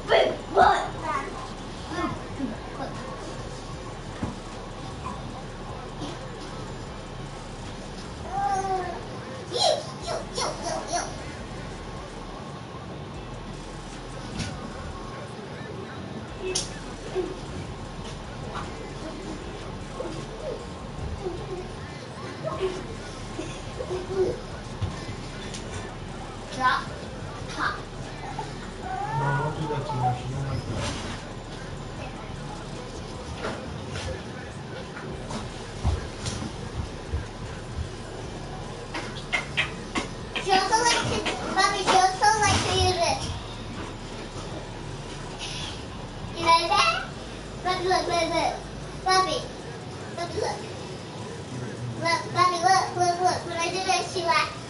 big butt. Drop, top. No, don't do that too much. You don't like that. She also likes to, Bobby, she also likes to use it. You know that? Bobby, look. Bobby, look. Look, Bobby, look. When I do this, she laughs.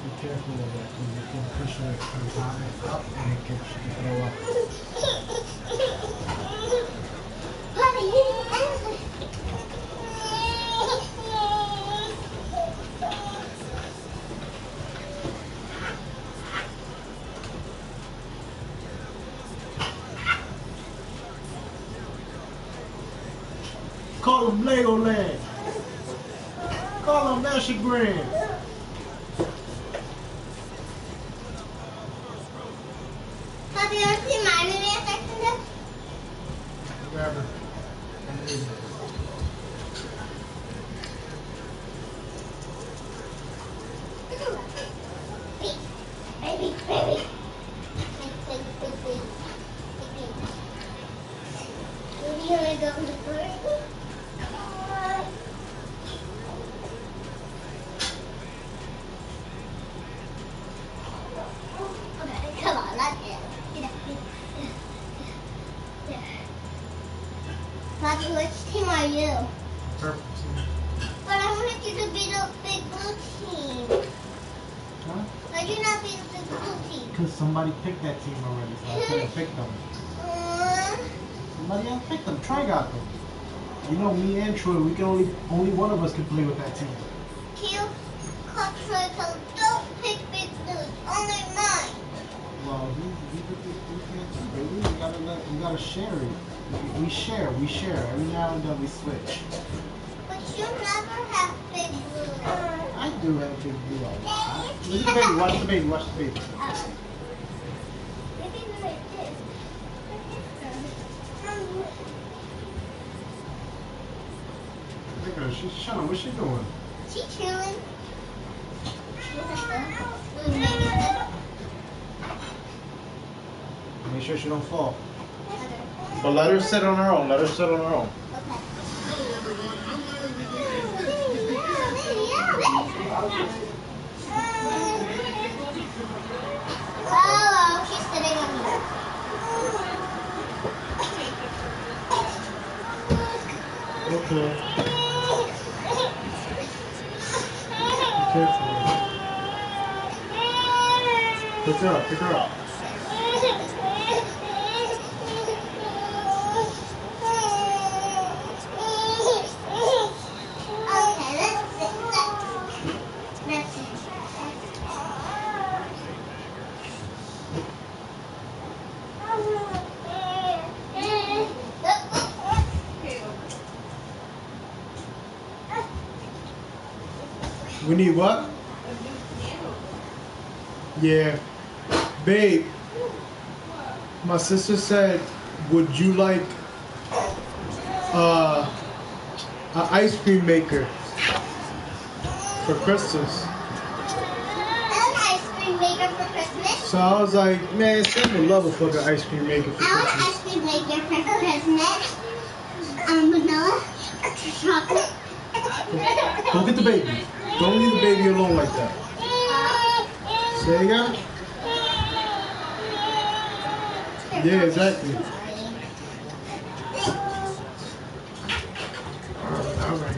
Be careful of that because you can push it from high up and it can throw up. Bobby, you didn't answer. Call him Legoland. Call him Instagram. Bobby, you want to see my movie section? Whatever. Baby. Maybe you want to go to the park? Okay, come on, let's get it. Bobby, which team are you? Purple team. But I wanted you to be the big blue team. Huh? Why you not be the big blue team? Because somebody picked that team already, so I couldn't pick them. Somebody else picked them. Troy got them. You know, me and Troy, we can only one of us can play with that team. Q, call Troy, tell him, don't pick big blue, only mine. Well, we can't do, baby. We gotta share it. We share. Every now and then we switch. But you never have big blue. I do have big blue all the time. Look at the baby. Watch the baby. Maybe like this. Look at her. She's chilling. What's she doing? She chilling. Make sure she don't fall. But let her sit on her own. Okay. Oh, she's sitting on me. Okay. Be careful. Pick her up. We need what? Yeah. Babe, my sister said, would you like an ice cream maker for Christmas? An ice cream maker for Christmas? So I was like, man, Sam would love a fucking ice cream maker for I want Christmas. ice cream maker for Christmas. Vanilla, chocolate. Go get the baby. Don't leave the baby alone like that. Say it again? Yeah, exactly. All right.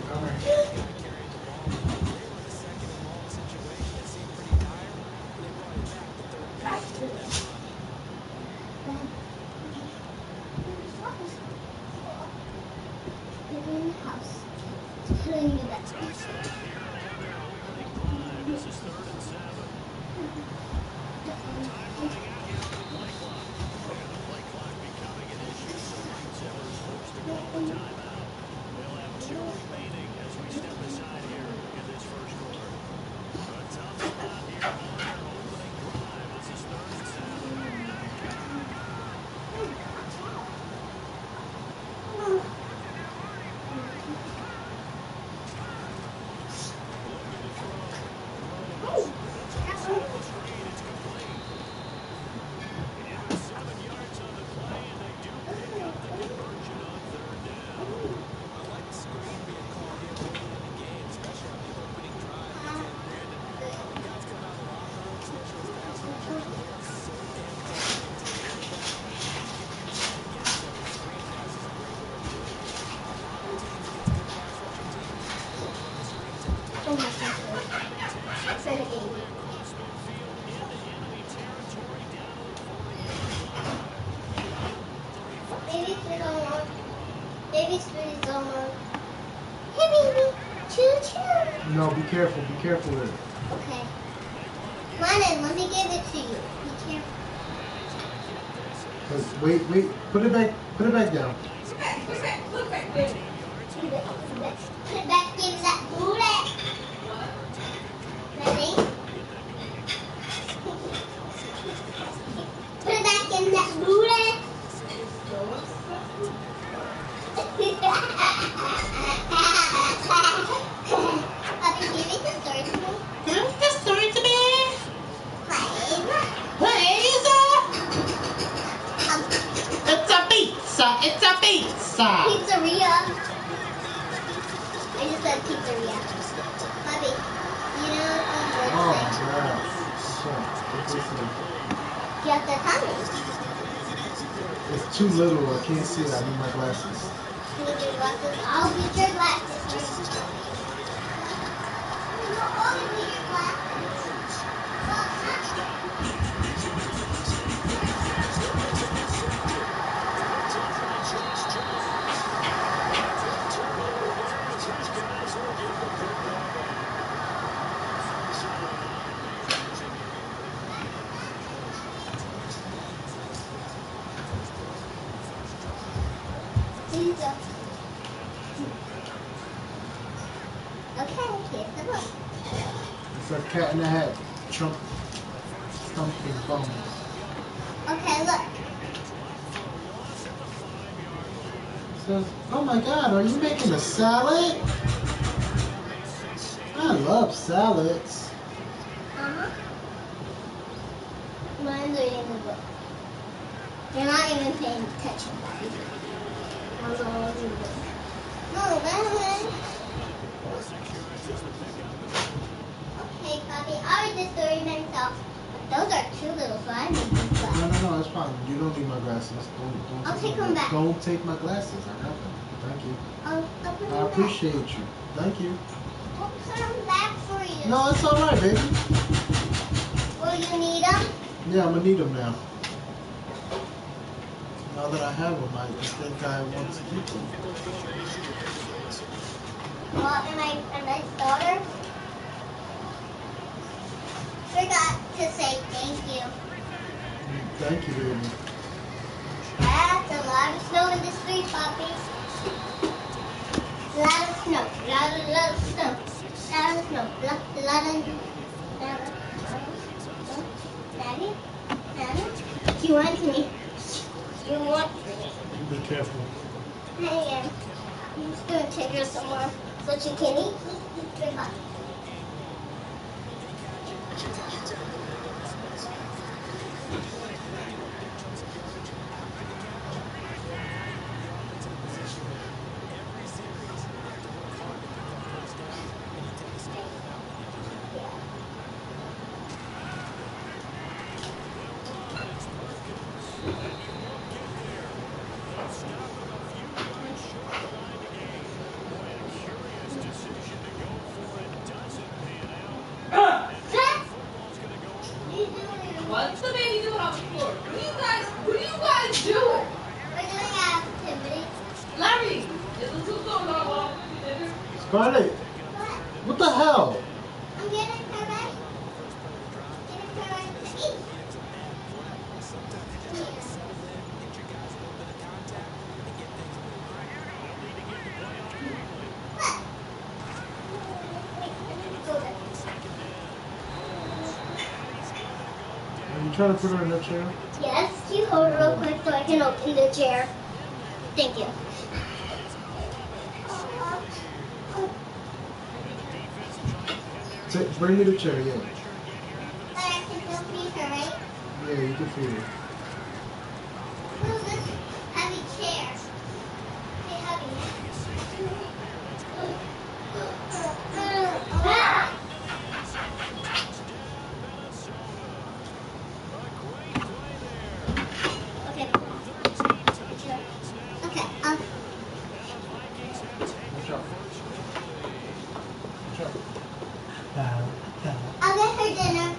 Baby's food is almost. Hey, baby. Choo-choo. No, be careful with it. Okay. Come on in, let me give it to you. Be careful. Wait, put it back down. Put it back, give me that booty. Ready? Put it back in that booty. Puppy, can you read the story to me? Read the story to me? Please. It's a pizza. It's a pizza. Pizzeria. I just said pizzeria. Puppy, you know Oh what my I'm god. Shit. What's this thing? You have to tell me. It's too little. I can't see it. I need my glasses. Can you get glasses? I'll get your glasses. I'll give you your glasses. Okay, here's the book. It's a cat in the hat. Stumping bum. Okay, look. It says, oh my god, are you making a salad? I love salads. Mine's reading the book. You're not even paying attention. No, man. Okay, Bobby, I'll read the story myself. But those are too little, so I need these glasses. No, that's fine. You don't need my glasses. Don't I'll take them back. Don't take my glasses. I got them. Thank you. I'll put them I back. appreciate you. Thank you. I'll put them back for you. No, it's alright, baby. Will you need them? Yeah, I'm gonna need them now. Now that I have them, I just think I want to keep them. Well, and my daughter forgot to say thank you. Thank you, baby. That's a lot of snow in the street, Poppy. A lot of snow. Lot of snow. Lot of snow. Lot of Daddy? Daddy? You want me? You want me? Be careful. I am. I'm just going to take her somewhere so she can eat. Drink hot. What's the baby doing on the floor? What are you guys doing? We're doing an activity. Larry, is the soup going on? Scarlett, what the hell? I'm getting her ready. Getting her ready to eat. Are you trying to put her in the chair? Yes, can you hold it real quick so I can open the chair? Thank you. Bring me the chair, yeah. But I can still feed her, right? Yeah, you can feed her. Move this heavy chair. Hey, heavy. Okay. Okay, Watch out. Watch out. I'll get her dinner.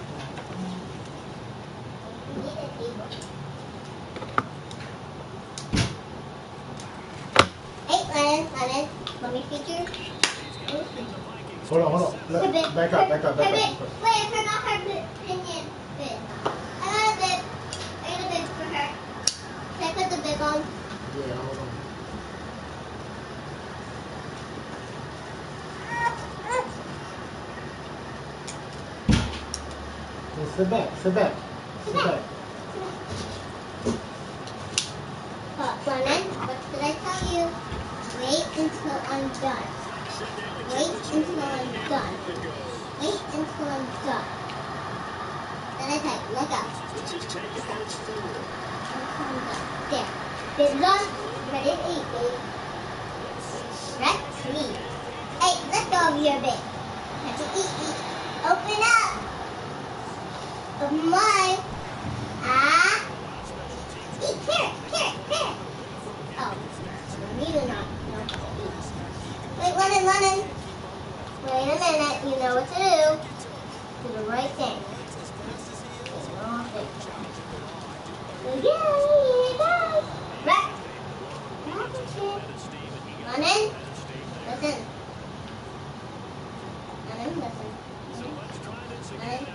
We need a table. Hey, Lennon, let me feed you. Hold on. Back up. Wait, I forgot her opinion bit. I got a bib for her. Can I put the bib on? Yeah, hold on. Well, sit back. Lennon, what did I tell you? Wait until I'm done. Wait until I'm done. Then I tell you, look up. There. Bib's on. Ready to eat, babe. Let's eat. Hey, let go of your bib. Have to eat. Open up. Open mine. Eat carrot. Oh, maybe not. Wait, Lennon. Wait a minute. You know what to do. Do the right thing. Yay, guys! Right. Lennon, listen.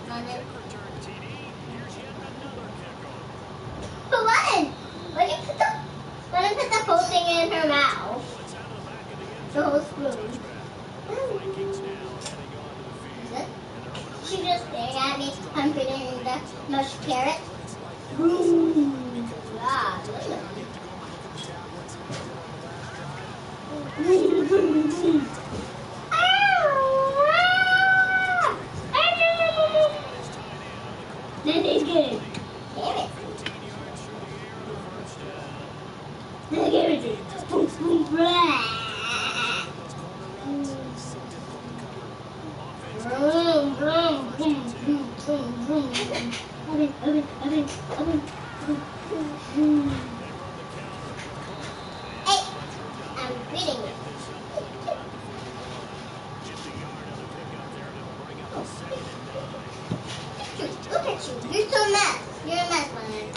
Lennon. But Lennon, Lennon put the whole thing in her mouth. The whole spoon. Is it? She just staring at me. I'm putting in the mashed carrot. Yeah. This is good. Carrot. Hey, I'm feeding you. Look at you. You're so mess. You're a mess, Lennon.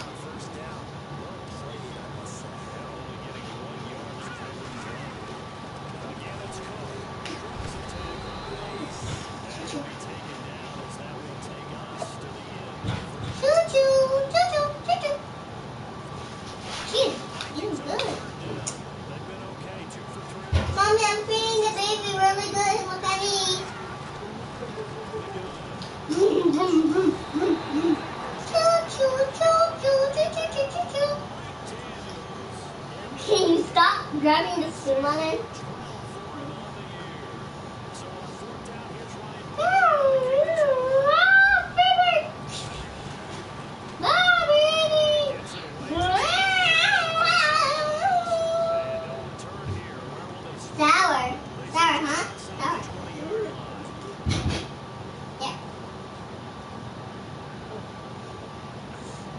Choo-choo. She's eating good. Mommy, I'm feeding the baby really good. Look at me. Choo-choo. Can you stop grabbing the spoon, Lennon? Sour, huh? Sour. Yeah.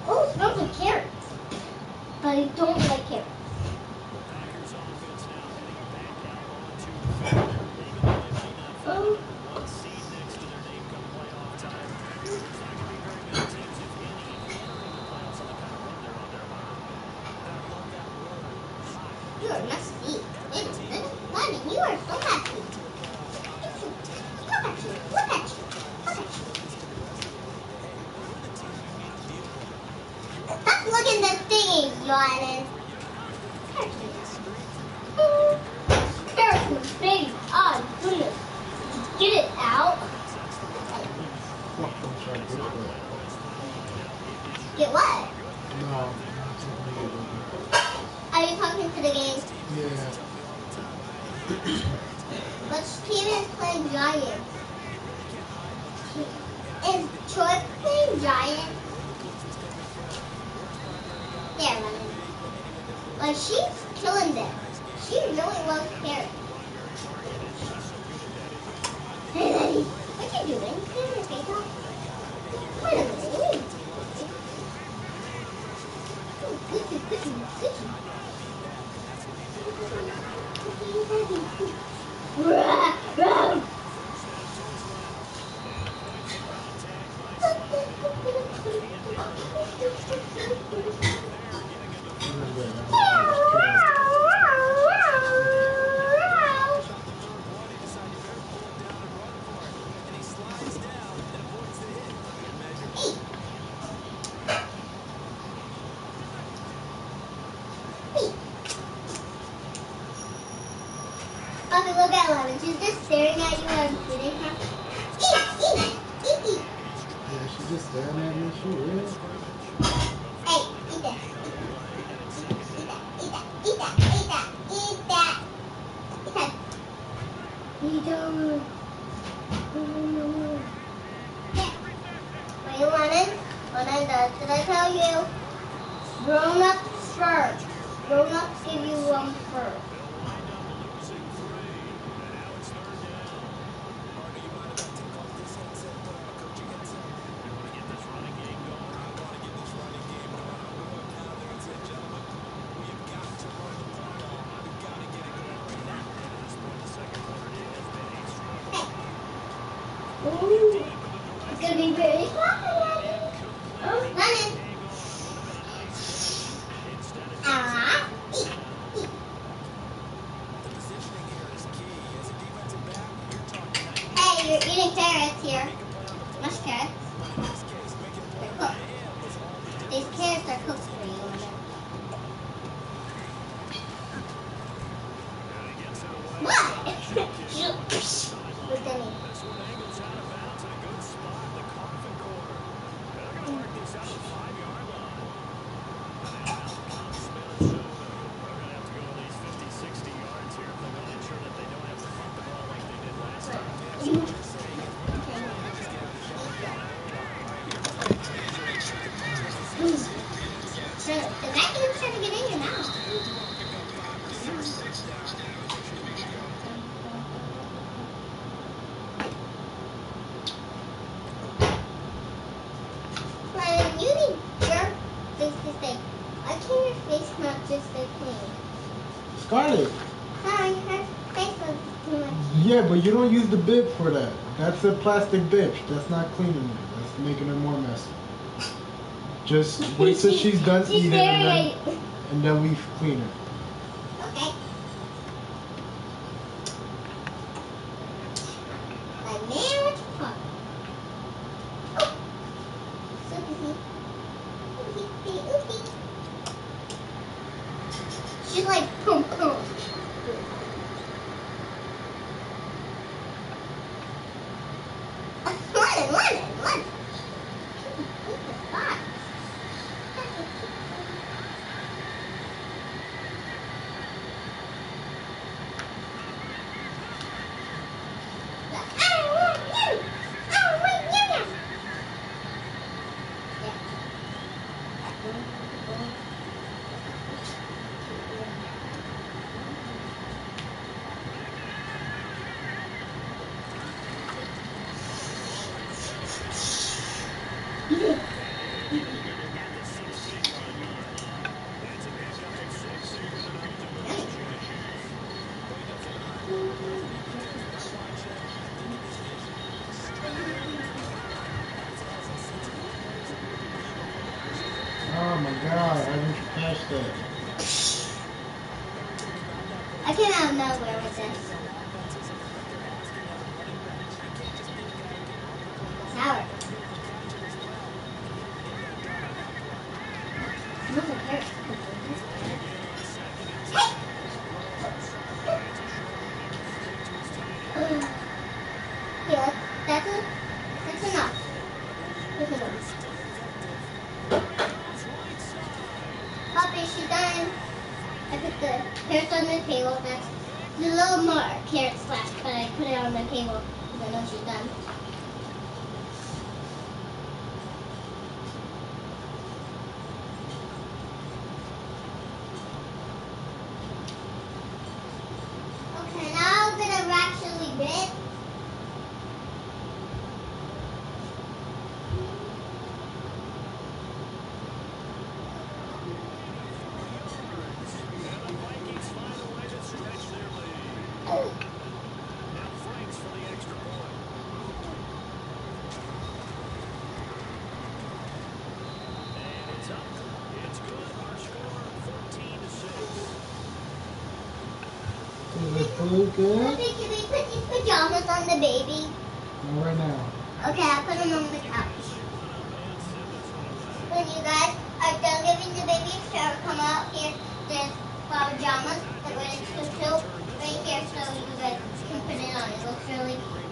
Oh, it smells like carrots. But I don't like carrots. Oh. You are messy. Lennon, you are so messy. Look at you. Stop looking at the thingy, Lennon. Carrots are big. Oh, goodness. Get it out. Get what? No. Are you talking to the game? Yeah. But Steven is playing Giants. Is Troy playing Giants? There, Lemon. Like, she's killing them. She really loves carrots. Hey, Letty, what you doing? Turn your face off. Wait a minute, wait. Mommy, look at Lemon. She's just staring at you and feeding her. Eat. Yeah, she's just staring at me. She is. Hey, eat this. Eat that. Wait, Lemon, did I tell you? Grown-ups first. Grown-ups give you first. Ooh, it's gonna be very fun, Daddy. Oh, Lemon. Eat. Hey, you're eating carrots here. Much carrots. They're cooked. These carrots are cooked for you, Lemon. What? Look at me. The vacuum's trying to get in your mouth. When you need your face to stay, why can't your face not just stay clean? Scarlet. Sorry, her face was too much. Yeah, but you don't use the bib for that. That's a plastic bib. That's not cleaning it. That's making it more messy. Just wait till she's done She's eating very and then we clean her. Okay. Like, man, what you talking? Oh. So busy. Oopsie. She's like, boom, boom. Lemon. Oh my god, I didn't catch that. I came out of nowhere with this. Sour. Smells like carrots. Hey, that's enough. That's enough. in. I put the carrots on the table. That's a little more carrots left, but I put it on the table because I know she's done. Okay, now I'm gonna actually bit. Is it food good? Can we put these pajamas on the baby? Not right now. Okay, I'll put them on the couch. When you guys are done giving the baby a shower, come out here. There's pajamas that we're going to put right here so you guys can put it on. It looks really cute.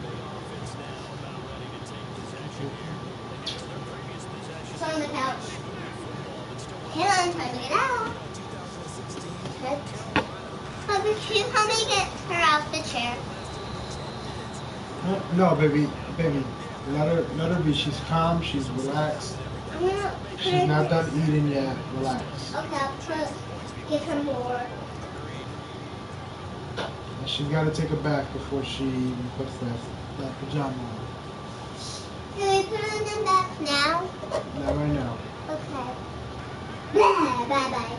It's on the couch. Hang on, time to get out. Okay. Help me get her out the chair. No, baby. Let her be. She's calm. She's relaxed. She's not done eating yet. Relax. Okay, give her more. And she's got to take a bath before she even puts that pajama on. Can we put on them back now? Not right now. Okay. Bye-bye.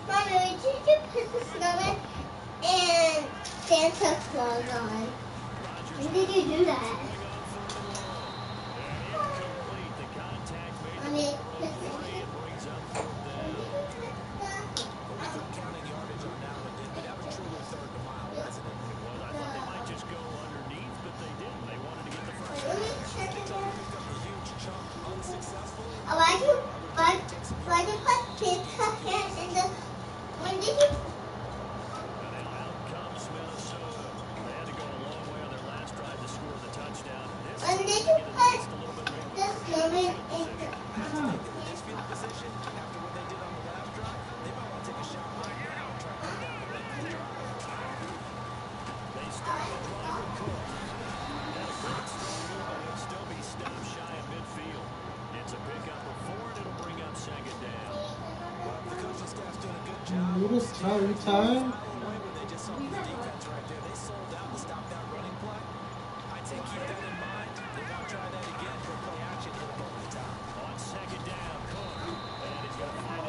Mommy, did you put the snowman and Santa Claus on? When did you do that? Mommy, why'd you put Santa here in the... When did you... When did you put the snowman in the... You just tired? You tired?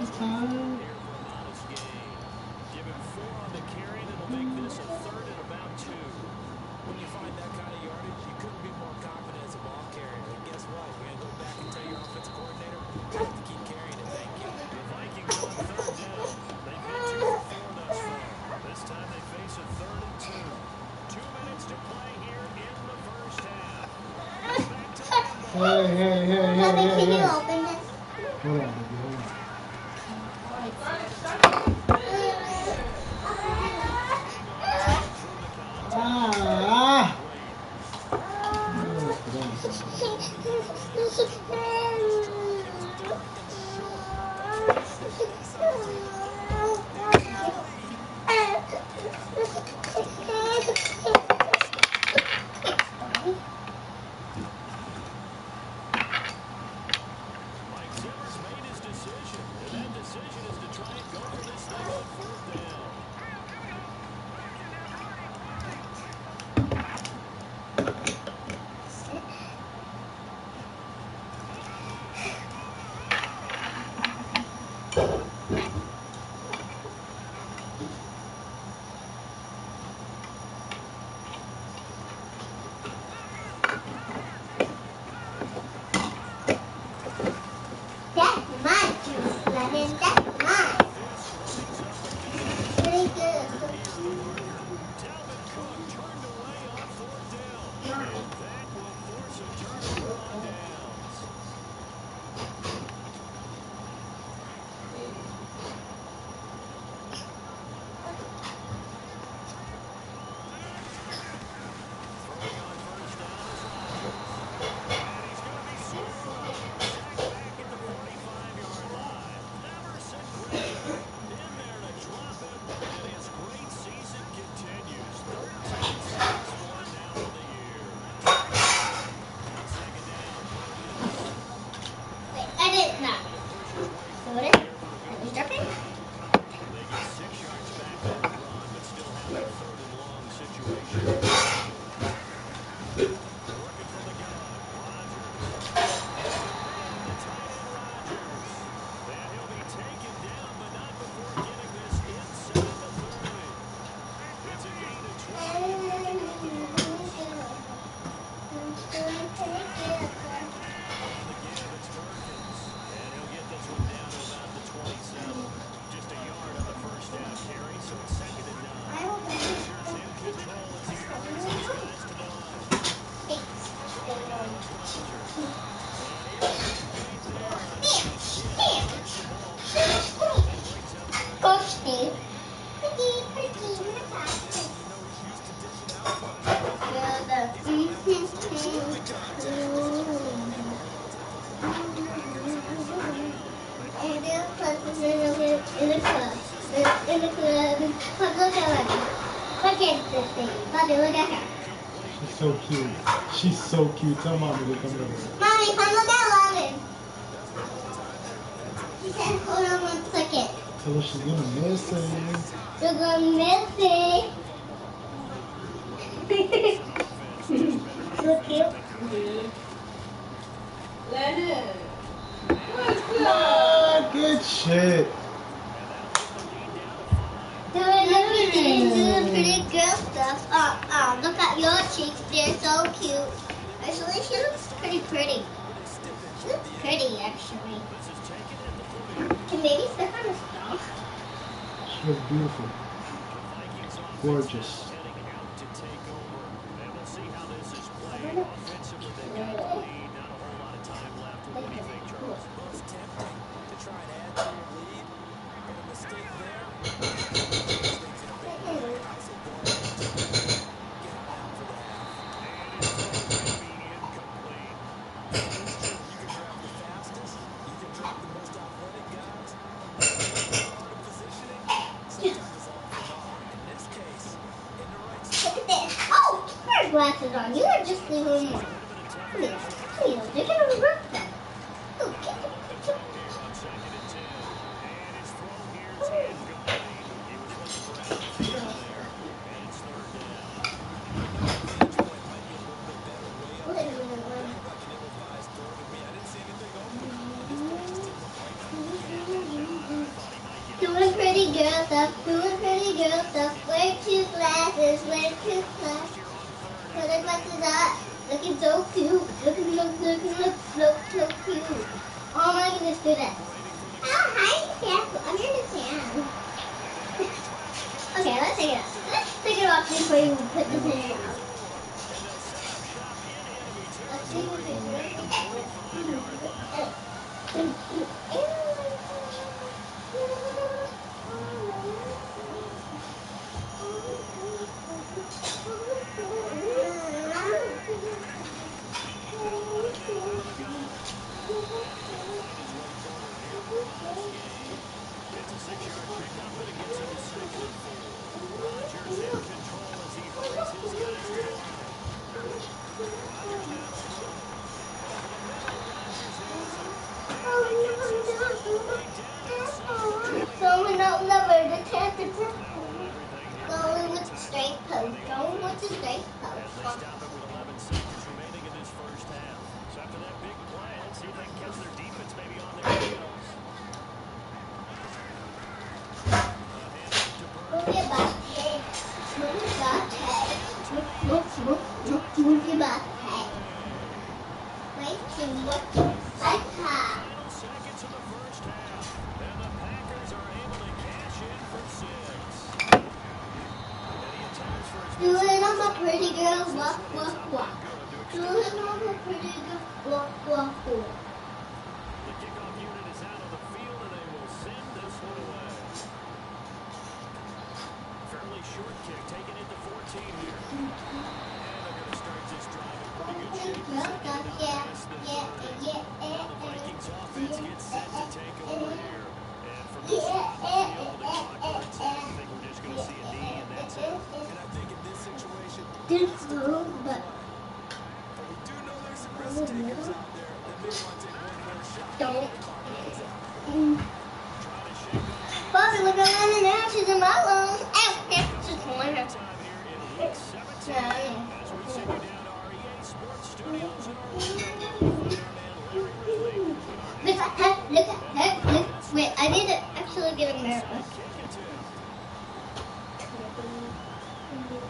You tired? When you find that kind of yardage, you couldn't be more confident as a ball carrier. And guess what? You're going to go back and tell your offensive coordinator, you have to keep carrying it. Thank you. The Vikings on third down. They've hit 2 for 4 thus far. This time they face a 3rd and 2. 2 minutes to play here in the first half. Mommy, can you open this? Hold on, baby. Hold on. Ah! Coach Steve. In the club. Look at her. Look at this thing. Mommy, look at her. She's so cute. She's so cute. Tell mommy to come over. Mommy, come look at Logan. She said, hold on 1 second. Tell her she's gonna miss it. You're gonna miss it. So cute. Let it. What's Ah, up? good shit. Doing pretty girl stuff. Look at your cheeks. They're so cute. Actually, she looks pretty. She looks pretty, actually. And maybe step on a stone. She looks beautiful. Gorgeous. Most tempting to try and add to your lead. But a mistake there. Look at this. Oh, keep your glasses on. You are just leaving one. Come here. You're gonna rip them. Oh, get them. Doing pretty girl stuff, wear 2 glasses, put the glasses up, looking so cute, looking so cute. Oh my goodness, do that. Oh, hi, Castle, I'm in the town. Okay, let's take it out. Let's take it off before you put this in your mouth. Let's see what it Going out lover, the temperature. Going with the straight pose. Going with the straight pose. Move your butt head. Move your butt head. Move your butt head. Wait to look like her. Do it on my pretty girl, walk, walk, walk. Do it on my pretty girl, walk, walk, walk. The kickoff unit is out on the field, and they will send this one away. Fairly short kick, taking it to 14 here. And they're going to start this drive in pretty good shape. The Vikings offense gets set to take over here. And from this spot on the field, the clock runs out. I think we're just going to see a knee, and that's it. And I think in this situation, This little butt. we do know there's some risk takers out there that may want to take one more shot. Don't. Bobby, look at Lennon now. She's in my lungs. Ow, yeah, she's going her. Time here in week 7. You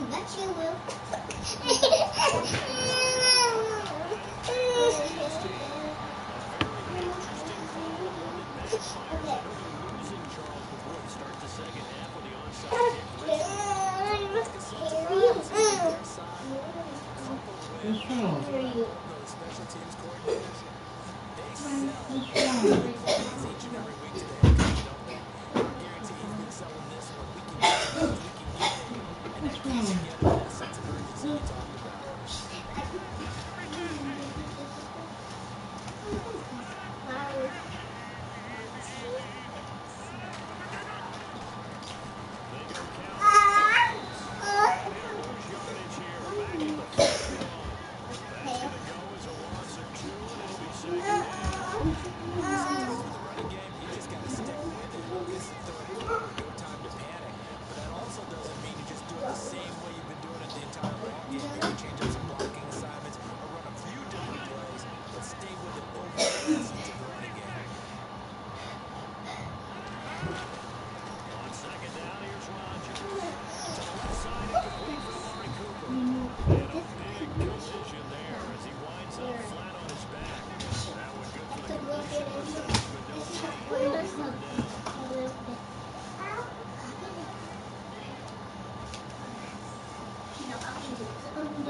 bet you will. Losing Charles before the start the second half with the onside kick. What's wrong? Those special teams coordinators, they sell What's wrong? plays each and every week to the head coach, don't they? I guarantee he's been selling this one. We can get it, we can get it. And that keeps you getting that sense of urgency you talked about.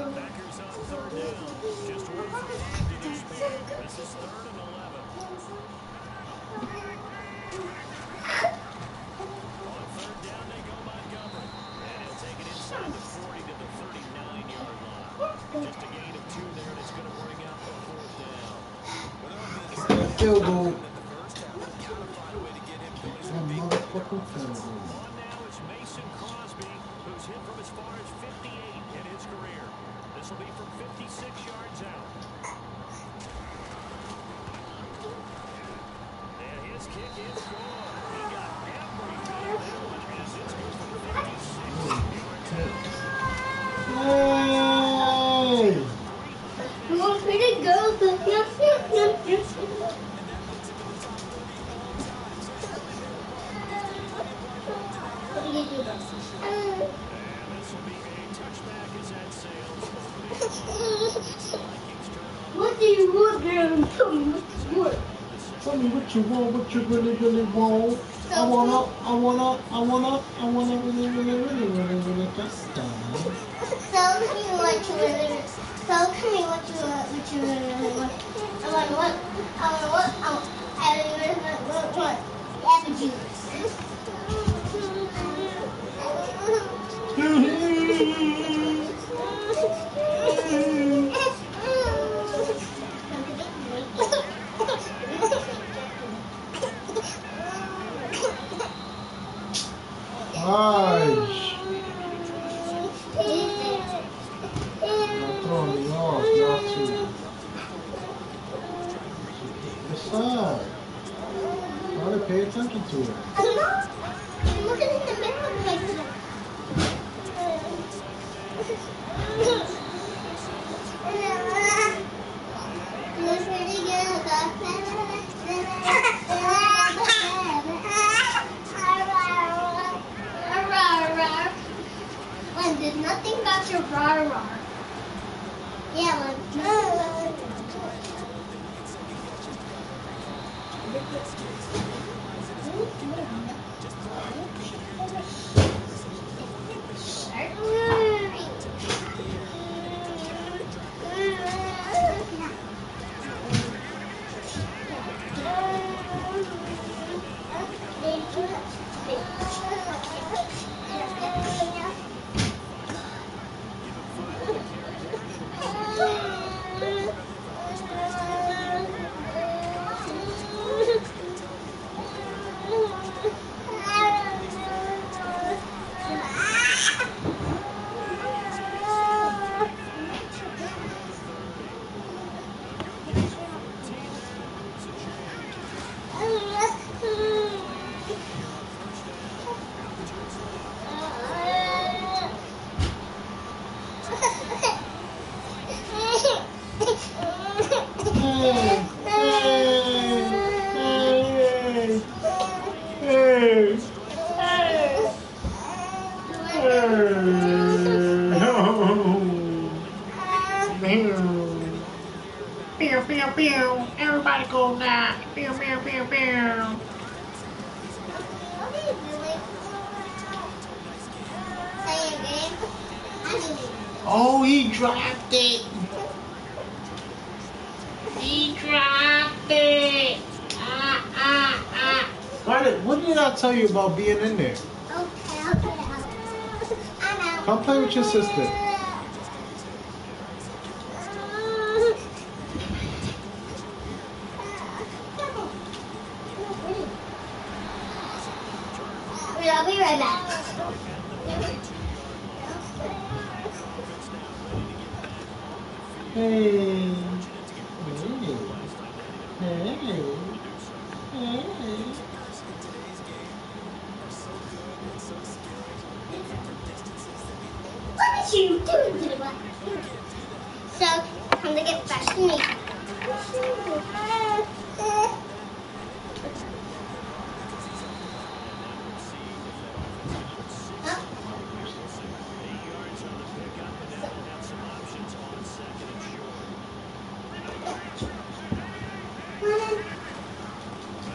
Packers on third down. Just one for 5 to this point. This is 3rd and 11. On third down, they go Montgomery. And he'll take it inside the 40 to the 39-yard line. Just a gain of 2 there, and it's going to bring out the 4th down. Field goal. In the first half, they've got to find a way to get him going. That motherfucking field goal. On now is Mason Crosby, who's hit from as far as 58 in his career. This will be from 56 yards out. And his kick is good. He got everything on that one as it's good from 56 yards out. Hey! You want me to go? What do you do this? And this will be a touchback as that sails over the What do you want, girl? Tell me what? Tell me what you want, what you really, really want. I wanna really touchdown. Tell me what you really, tell me what you really want. I want apple juice. Gosh. You're throwing me off, y'all two. What's up? Try to pay attention to it. I'm not. I'm looking in the mirror like that. Looks pretty good. Lynn, there's nothing about your rah-rah. Yeah, Lynn. Pew, pew, pew. Everybody go now. Pew, pew, pew, pew. What are you doing? Playing a game? I need you. Oh, he dropped it. He dropped it. What did I tell you about being in there? Okay, I'll put it out. I'm out. Come play with your sister. I'll be right back. Hey. Hey. Hey. What did you do? So, time to get back to me.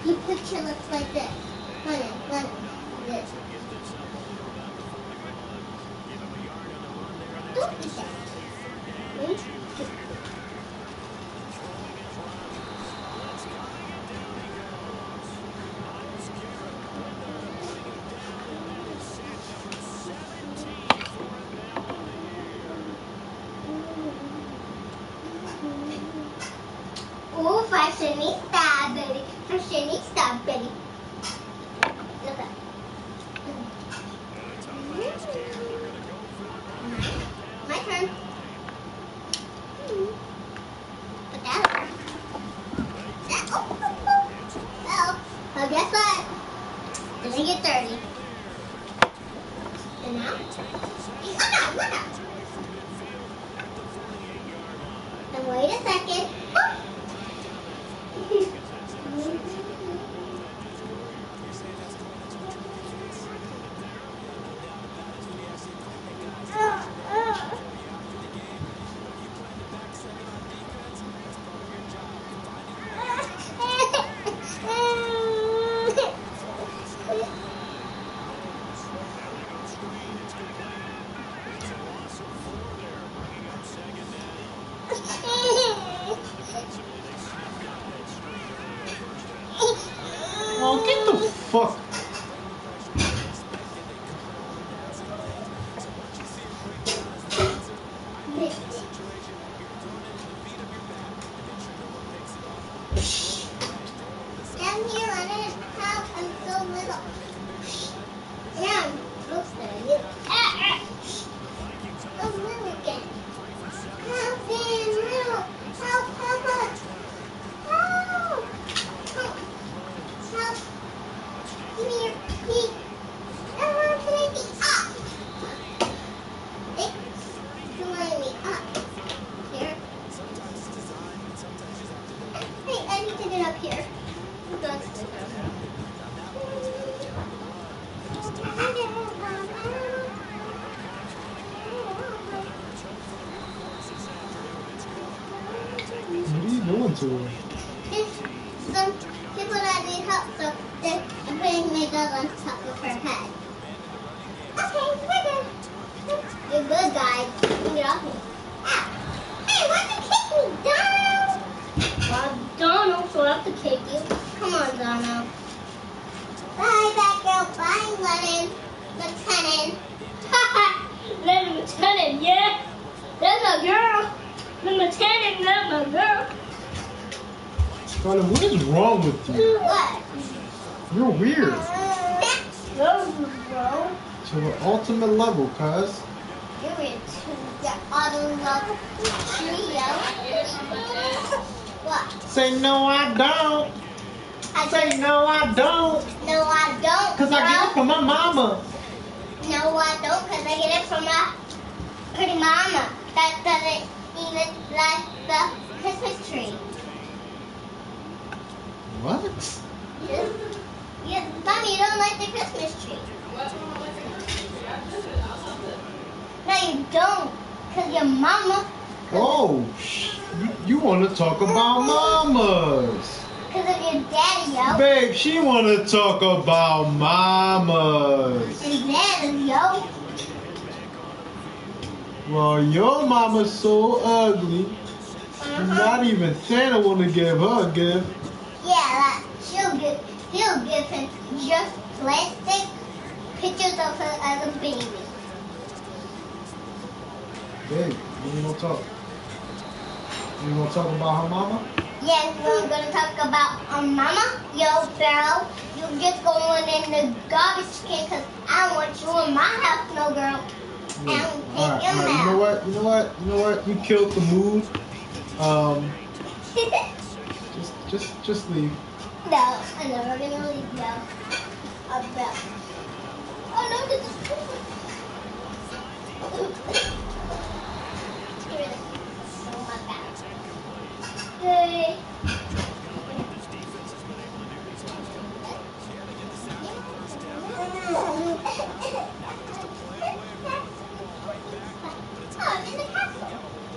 You put your lips like this. Honey, this. Don't do that. Wait. Oh, fashionista, baby. Fashionista, baby. Look up. My turn. Put that up. Oh, guess what? Didn't get 30. And now? Look up. And wait a second. Oh, get the fuck. Down here, I didn't have. I'm so little. Yeah, I'm supposed to. I'm little again. Help me, little. Help, Papa. Help. Help. Give me your feet. I want to make me up. You want me up. Here. Hey, I need to get up here. Don't sit down. What are you doing to her? Some people that need help, so they're putting my dog on top of her head. Okay, we're good. You're good, guys. You can get off me. Ah. Hey, why'd you kick me, Donald? Well, Donald, so I have to kick you. Come on, Donald. Bye, Batgirl. Bye, Lennon. Lieutenant. Haha, Lennon Lieutenant, yeah. That's a girl. The lieutenant, that's my girl. Charlie, what is wrong with you? What? You're weird. Bro. To the ultimate level, cuz. You're into the auto love trio. What? Say no, I don't. Say no, I don't. No, I don't. Cause I get it from my mama. No, I don't, because I get it from my pretty mama. That doesn't even like the Christmas tree. What? Yeah, Mommy, you don't like the Christmas tree. No, you don't. Because your mama... Oh, You want to talk about mamas. Because of your daddy, yo. Babe, she want to talk about mamas. And then, yo. Well, your mama's so ugly. Not even Santa want to give her a gift. Yeah, he'll give him just plastic pictures of her as a baby. Babe, when you gonna talk? You gonna talk about her mama? Yes, we're gonna talk about mama. Yo, girl, you just going in the garbage can because I want you in my house, no girl. Yeah. And Alright, take your alright. You know what? You killed the mood. Just leave. No, I know we're gonna leave now. Oh no, this is cool. Here it is. Oh my god. Yay. Oh, I'm in the castle.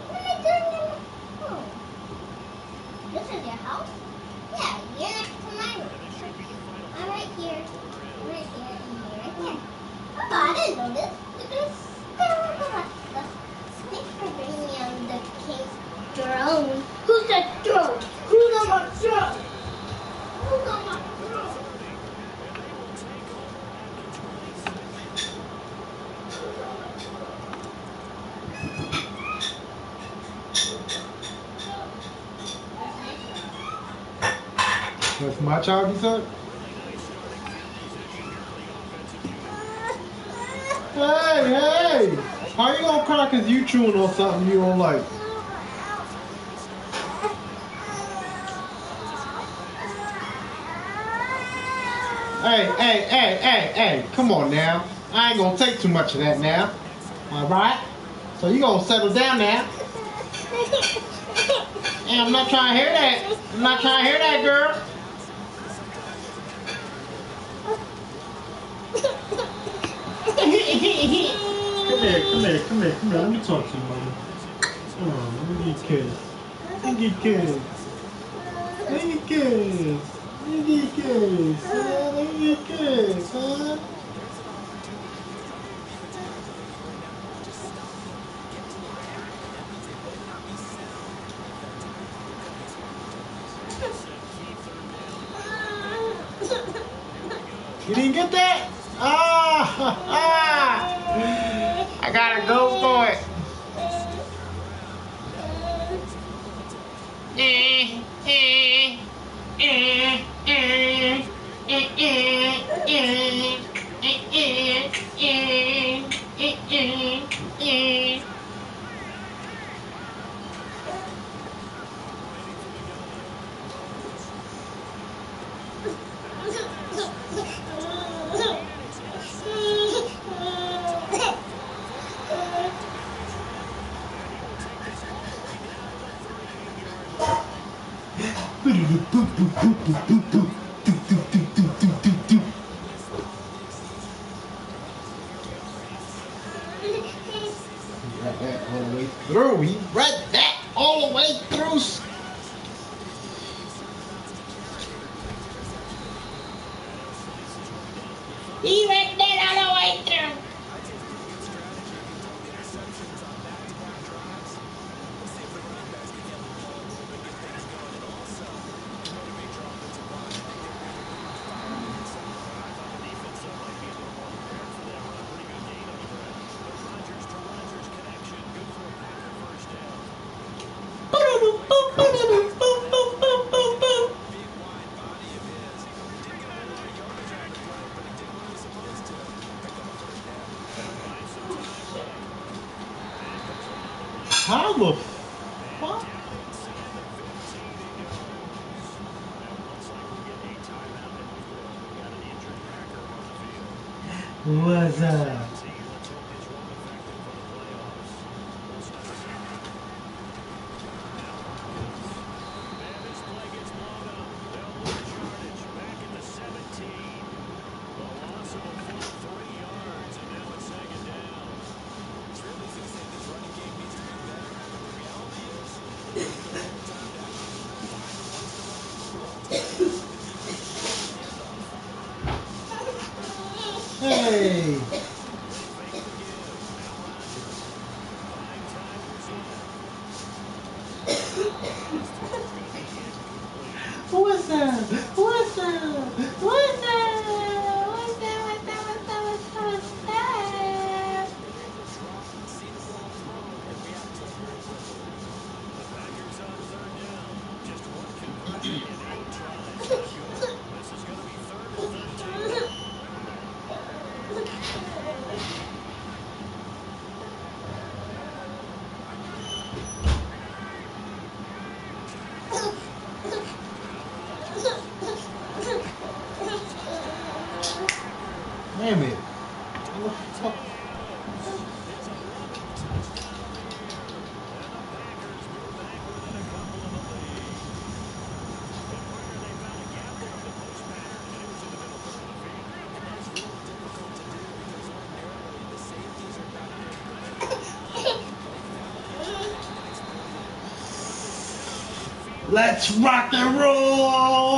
What am I doing in the home? This is your house? Yeah, you're next to my room. I'm right here. Right here and right here. Oh, I didn't know this. Look at this. Thanks for bringing me on the king's throne. Who's the throne? Who's on my throne? Who's on my throne? That's my child, you said? Hey! How you gonna cry because you chewing on something you don't like? Hey, come on now. I ain't gonna take too much of that now. Alright? So you gonna settle down now. Hey, I'm not trying to hear that. I'm not trying to hear that, girl. Come here. Let me talk to you, mama. Come on, let me get kissed. Let me get kissed. Let me get kissed. Let me get kissed. Let me get kissed, huh? You didn't get that? I gotta go for it. He read that all the way through. He read that all the way through. How the fuck? What's up? Hey! What's that? What's that? What's that? What's that? What's that? What's that? What's that? What's that? Packers on third down. Just one conversion in 8 tries. Not good. This is going to be 3rd and 13. Damn it. Let's rock and roll!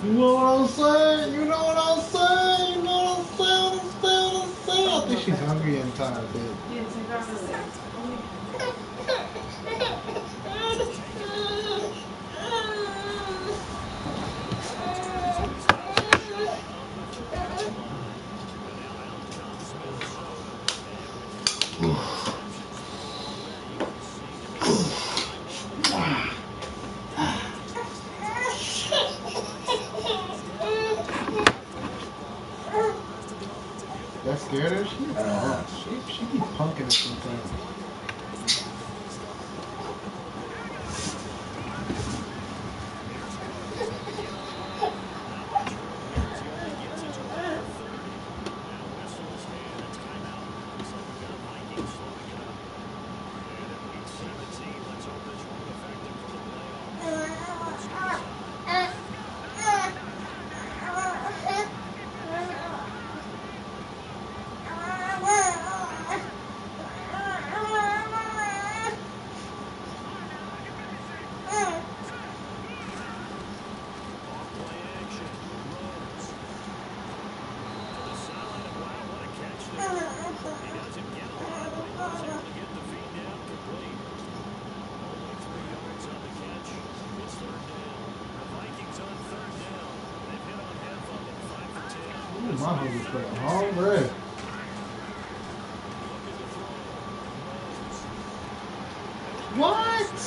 You know what I'm saying? You know what I'm saying? You know what I'm saying? I think she's hungry and tired, babe. Yes, exactly. That scared her? She be punking us sometimes. My hungry for hungry. What?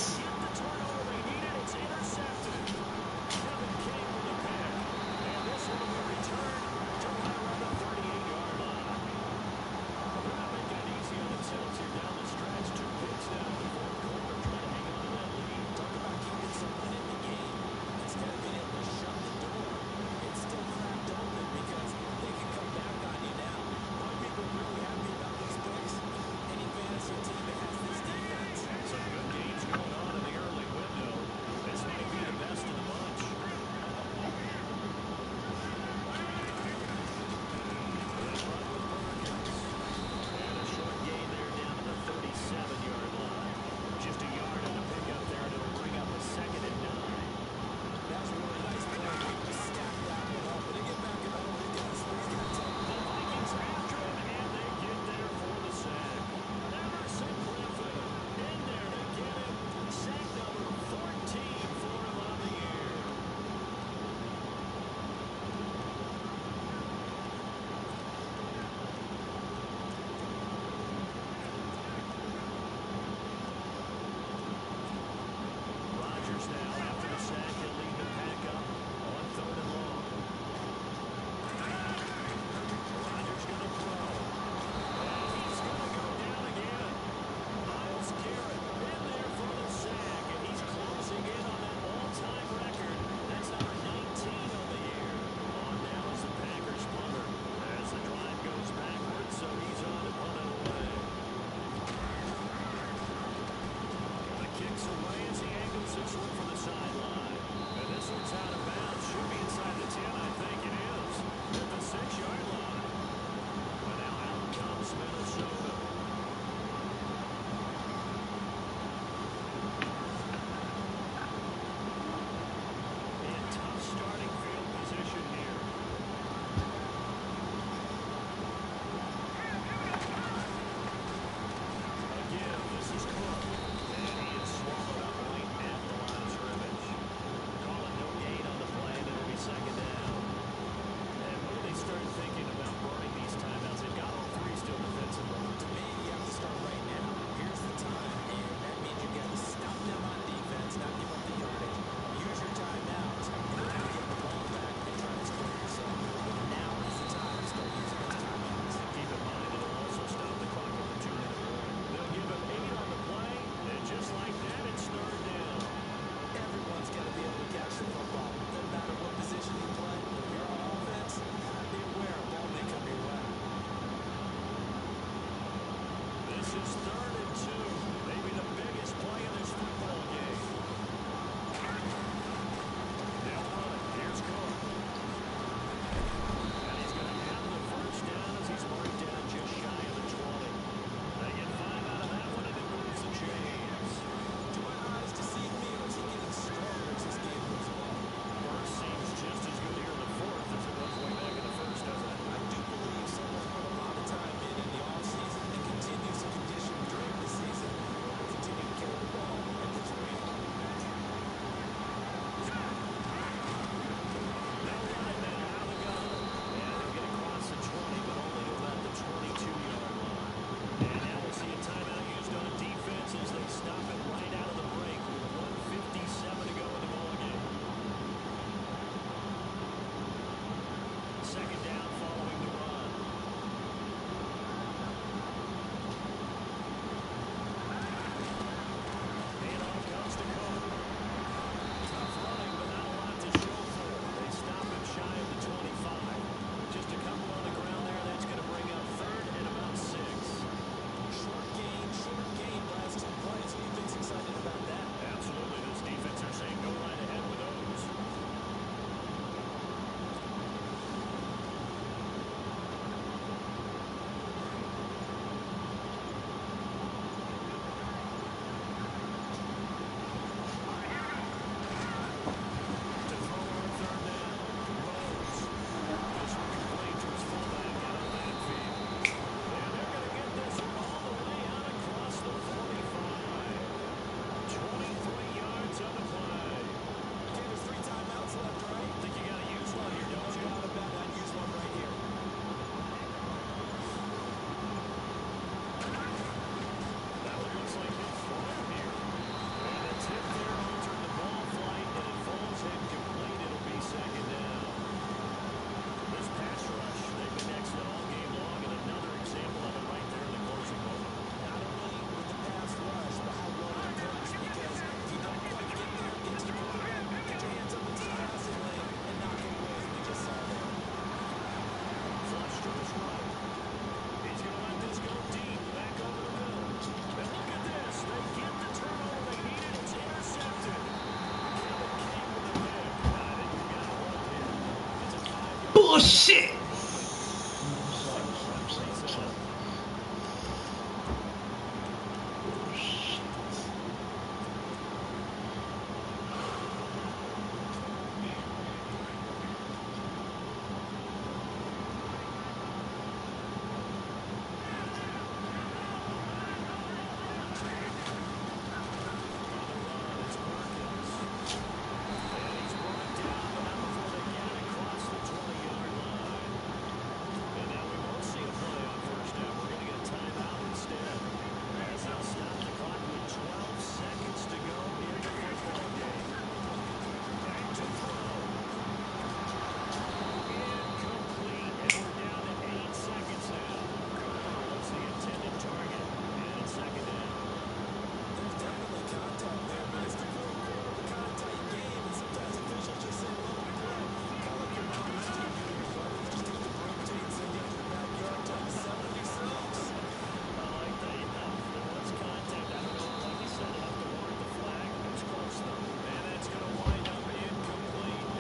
Oh shit!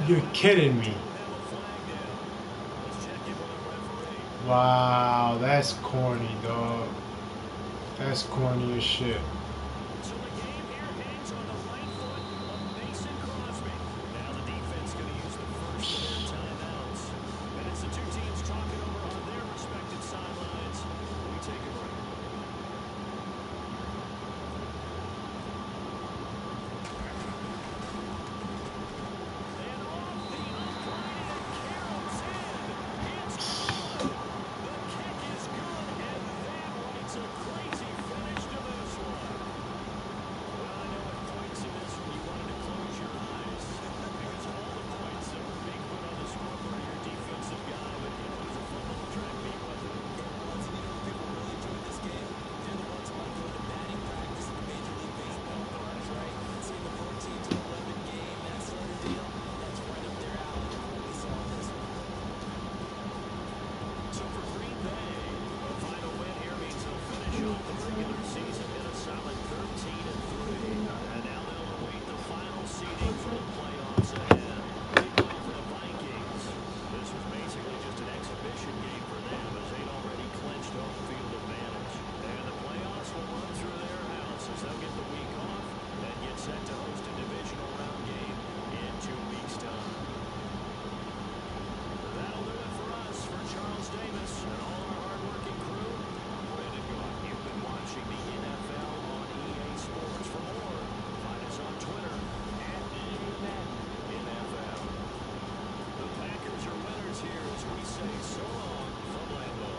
You're kidding me. Wow, that's corny, dog. That's corny as shit. So the game here hangs on the right foot of Mason Crosby. Now the defense going to use the first of their timeouts. And it's the two teams talking over on their respective sidelines. We take a break. And off the upright and Carroll's in. It's good. The kick is good, and that writes a crazy finish to this one. Well, I know at points in this one you wanted to close your eyes because of all the points that were being put on the scoreboard of your defensive guy, but it was a fun little track meet, wasn't it? People really enjoyed this game. They're the ones who want to go to batting practice in the Major League Baseball bars, right? Seeing the 14 to 11 game, that sort of deal, that's right up their alley. We saw this one. So for Green Bay, a final win here means they'll finish off the regular season in a solid 13-3. And now they'll await the final seeding for the playoffs ahead. Meanwhile, for the Vikings, this was basically just an exhibition game for them as they'd already clinched home field advantage. And the playoffs will run through their house as they'll get the week off and get set to host a divisional round game in 2 weeks' time. That'll do it for us. For Charles Davis and all our hardworking crew, I'm Brandon Gault. You've been watching the NFL on EA Sports. For more, find us on Twitter @NFL. The Packers are winners here as we say so long from Lambeau.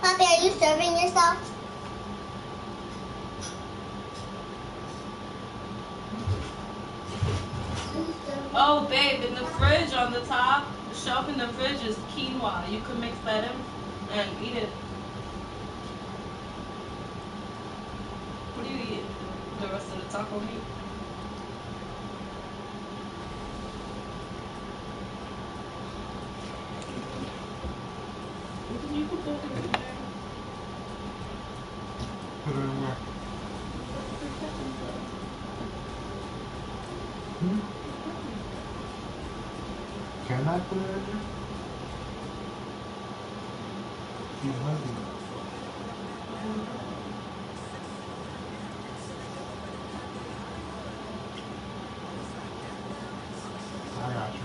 Poppy, are you serving yourself? Oh, babe, in the fridge on the top, the shelf in the fridge is quinoa. You can mix that in and eat it. What do you eat? The rest of the taco meat? You can put it in there. Put it in where? Can I put it in there? She's hungry. I got you.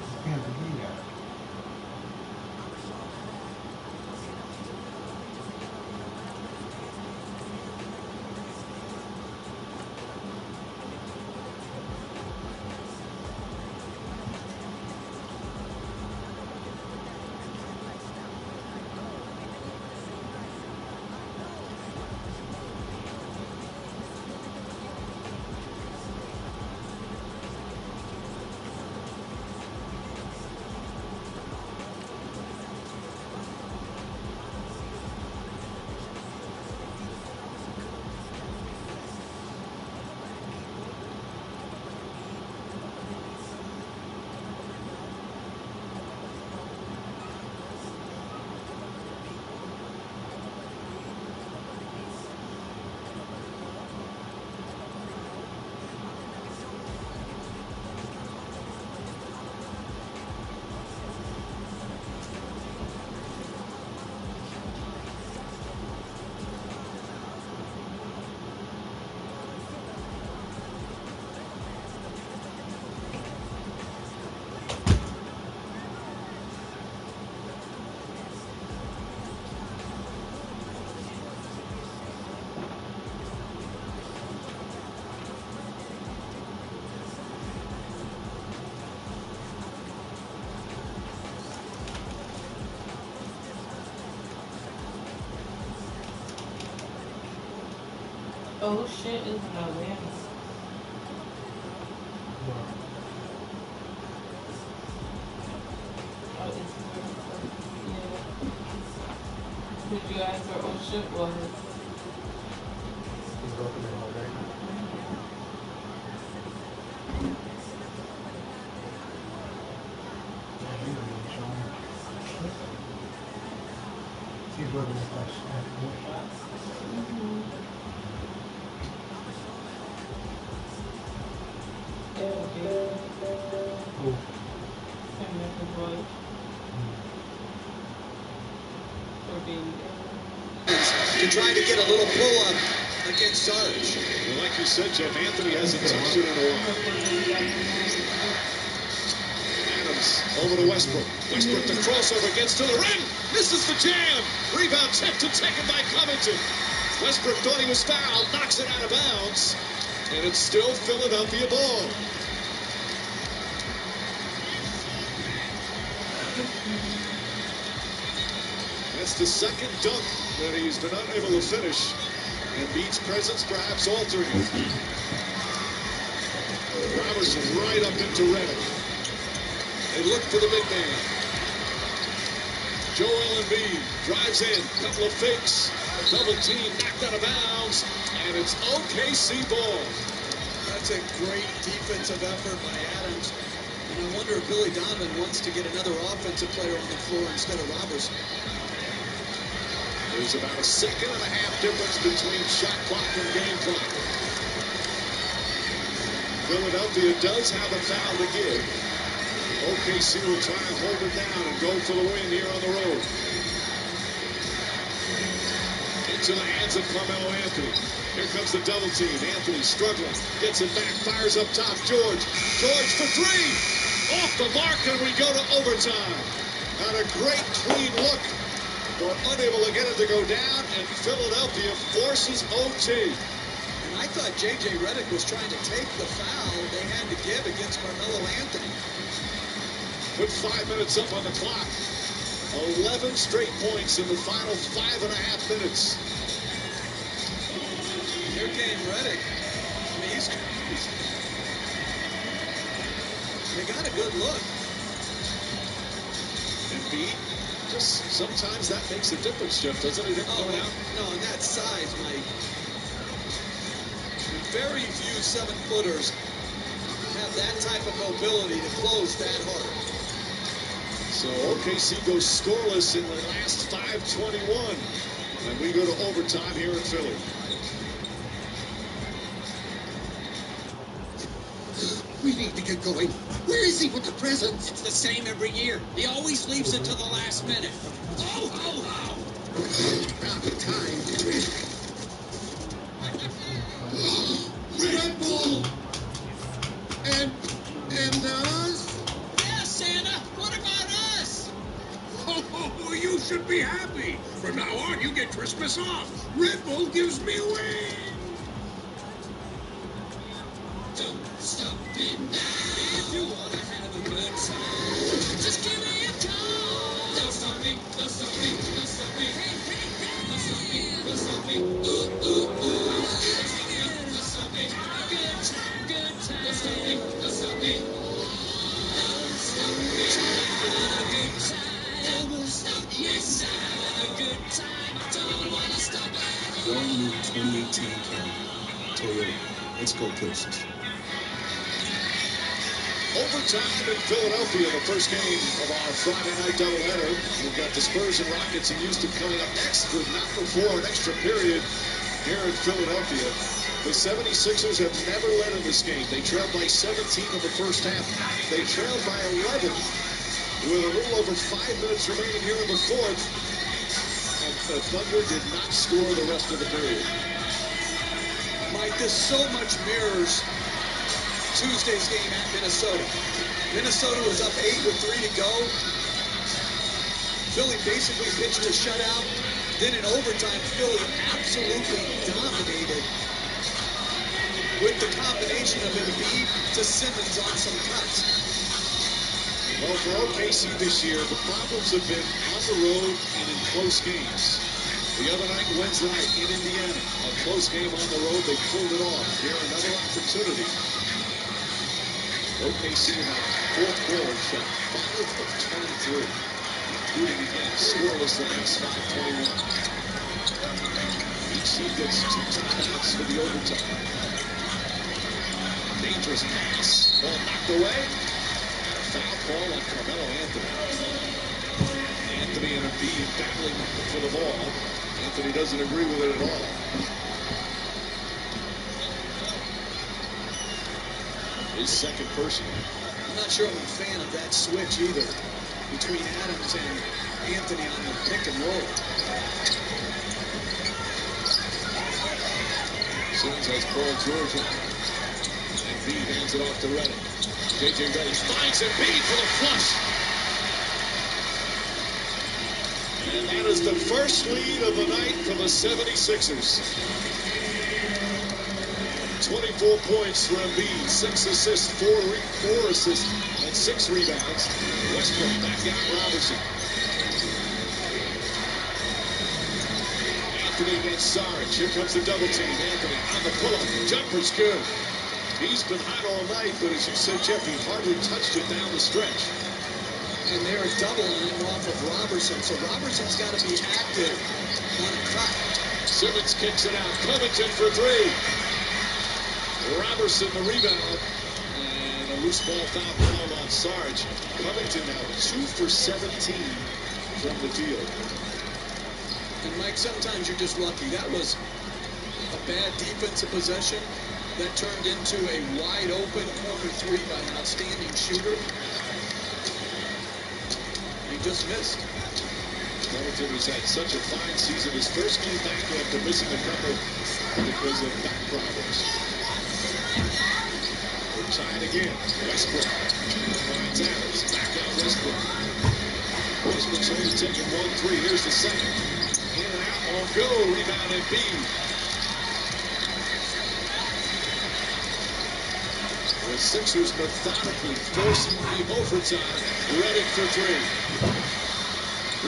I can't believe that. Oh shit, is no Atlanta. Oh, it's yeah. Did you answer? Oh shit, was it? He's working it all day. He's working it like oh. To try to get a little pull-up against Sarge. Well, like you said, Jeff, Anthony hasn't touched it in a while. Adams over to Westbrook. Westbrook, the crossover, gets to the rim, misses the jam. Rebound tipped and taken by Covington. Westbrook thought he was fouled, knocks it out of bounds, and it's still Philadelphia ball. That's the second dunk that he's been unable to finish. And Embiid's presence perhaps altering it. Robertson right up into Redick. They look for the big man. Joel Embiid drives in, couple of fakes, double team, knocked out of bounds, and it's OKC ball. That's a great defensive effort by Adams. And I wonder if Billy Donovan wants to get another offensive player on the floor instead of Robertson. There's about a second and a half difference between shot clock and game clock. Philadelphia does have a foul to give. OKC will try and hold it down and go for the win here on the road. Into the hands of Carmelo Anthony. Here comes the double team. Anthony struggling, gets it back, fires up top. George for three. Off the mark, and we go to overtime. Not a great clean look. But unable to get it to go down, and Philadelphia forces OT. And I thought J.J. Redick was trying to take the foul they had to give against Carmelo Anthony. Put 5 minutes up on the clock. 11 straight points in the final 5.5 minutes. Here came Redick. I mean, they got a good look. Embiid. Just sometimes that makes a difference, Jeff, doesn't it? Coming out? No, and that size, Mike. Very few 7-footers have that type of mobility to close that hard. So OKC goes scoreless in the last 5:21. And we go to overtime here in Philly. We need to get going. Where is he with the presents? It's the same every year. He always leaves it to the last minute. Ho, ho, ho! About time. Red Bull! And us? Yeah, Santa, what about us? Oh, you should be happy. From now on, you get Christmas off. Red Bull gives me wings. Don't stop it now. If you want to have a good time, just give me a call. Don't stop me, don't stop me, don't stop me. Hey, hey, hey. Don't stop me, don't stop me. Ooh, ooh, ooh. Don't stop me, good time, good time. Don't stop me, don't stop me. Don't stop me. Having a good time. Don't stop. Yes, I'm having a good time. I don't want to stop. All new 2018 Camry. Toyota. Let's go places. Overtime in Philadelphia, the first game of our Friday night doubleheader. We've got the Spurs and Rockets in Houston coming up next, but not before an extra period here in Philadelphia. The 76ers have never led in this game. They trailed by 17 in the first half. They trailed by 11 with a little over 5 minutes remaining here in the fourth. And the Thunder did not score the rest of the period. Mike, this so much mirrors Tuesday's game at Minnesota. Minnesota was up 8 with 3 to go. Philly basically pitched a shutout. Then in overtime, Philly absolutely dominated with the combination of Embiid to Simmons on some cuts. Well, for OKC this year, the problems have been on the road and in close games. The other night, Wednesday night in Indiana, a close game on the road, they pulled it off. Here, another opportunity. OKC in that fourth quarter shot 5 of 23, including again scoreless the next 5:21. Each team gets 2 timeouts for the overtime. Dangerous pass, ball knocked away. Foul call on Carmelo Anthony. Anthony and Embiid battling for the ball. Anthony doesn't agree with it at all. His second personal. I'm not sure I'm a fan of that switch either between Adams and Anthony on the pick and roll. Simmons has Paul George on. Embiid hands it off to Redick. J.J. Redick finds Embiid for the flush. And that is the first lead of the night for the 76ers. 24 points for Embiid, 6 assists, 4 assists, and 6 rebounds. Westbrook back out Robertson. Anthony against Sarge. Here comes the double team. Anthony on the pull-up. Jumper's good. He's been hot all night, but as you said, Jeff, he hardly touched it down the stretch. And they're doubling him off of Robertson, so Robertson's got to be active on a cut. Simmons kicks it out. Covington for 3. Robertson the rebound. And a loose ball foul called on Sarge. Covington now 2 for 17 from the field. And Mike, sometimes you're just lucky. That was a bad defensive possession that turned into a wide open corner 3 by an outstanding shooter. He just missed. Covington has had such a fine season. His first game back after missing a couple because of back problems. We're tied again. Westbrook finds Adams. Back out Westbrook. Westbrook's only taking 1-3. Here's the second. In and out on go. Rebound Embiid. The Sixers methodically forcing the overtime. Redick for 3.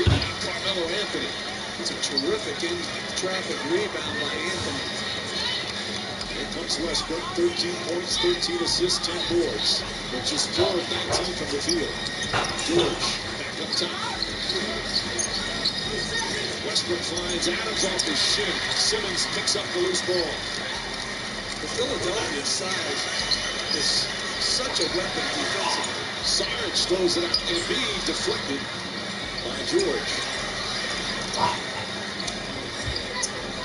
Rebound Carmelo Anthony. It's a terrific in-traffic rebound by Anthony. Here comes Westbrook, 13 points, 13 assists, 10 boards. But just 4 of 19 from the field. George back up top. Westbrook finds Adams off his shin. Simmons picks up the loose ball. The Philadelphia size is such a weapon defensively. Sarge throws it out. Embiid deflected by George.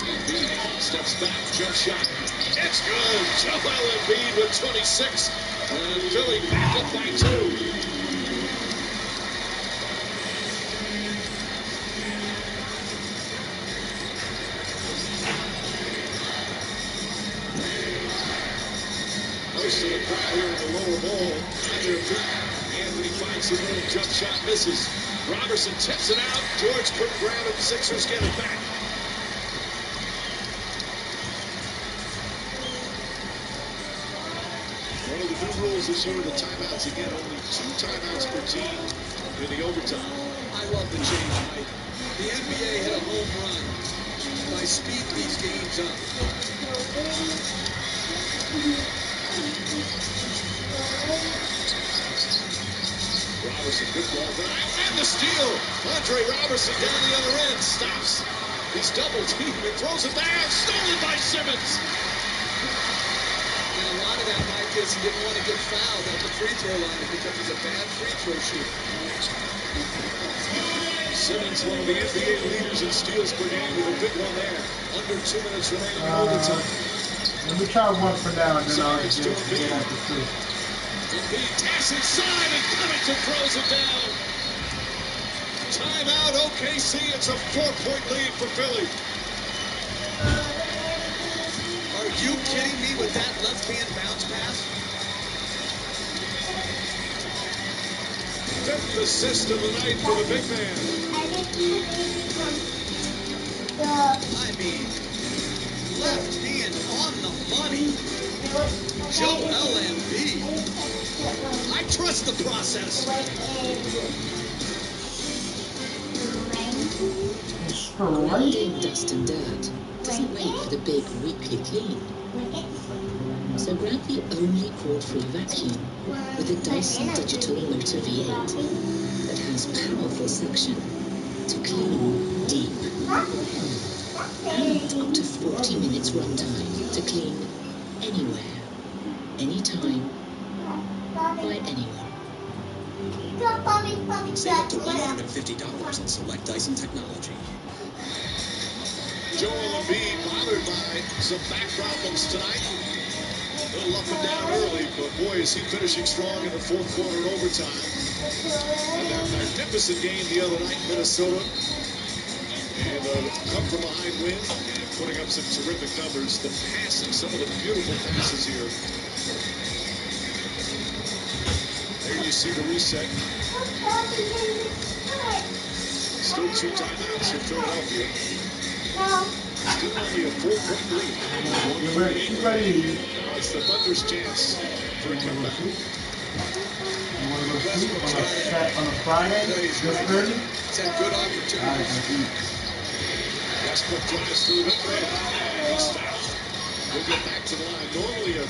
Embiid steps back, jump shot. It's good. Joel Embiid with 26. And Philly back up by 2. Most of the crowd here in the lower bowl on their feet. Anthony finds the room, jump shot misses. Robertson tips it out. George couldn't grab it. Sixers get it back. One of the new rules this year, the timeouts again, only 2 timeouts per team in the overtime. I love the change, Mike. The NBA hit a home run by speeding these games up. Robertson, good ball. And the steal. Andre Robertson down the other end. Stops. He's double teamed and throws it down. Stolen by Simmons. And a lot of that, Mike, is he didn't want to get fouled at the free throw line because he's a bad free throw shooter. Simmons, one of the NBA leaders in steals per game, with a big one there. Under 2 minutes remaining in overtime. Let me try one for now, and then I'll get after 2. Embiid taps inside, and Covington throws it down. Timeout, OKC. It's a 4-point lead for Philly. Are you kidding me with that left-hand bounce pass? 5th assist of the night for the big man. I mean, left hand on the money. Joel Embiid. I trust the process. Grinding dust and dirt doesn't wait for the big weekly clean. So grab the only cord-free vacuum with the Dyson Digital Motor V8 that has powerful suction to clean deep. And up to 40 minutes runtime to clean anywhere, anytime, by anyone. Save up to $150 on select Dyson technology. Joel Embiid bothered by some back problems tonight. A little up and down early, but boy, is he finishing strong in the 4th quarter overtime. And that magnificent game the other night in Minnesota. And come from behind win and putting up some terrific numbers. The passing, some of the beautiful passes here. There you see the reset. Still 2 timeouts for Philadelphia. Still only a 4-point lead. It's the Thunder's chance for a comeback. You want to go sleep on a Friday? He's had good opportunities. Westbrook drives through the rim. He's fouled. We'll get back to the line. Normally a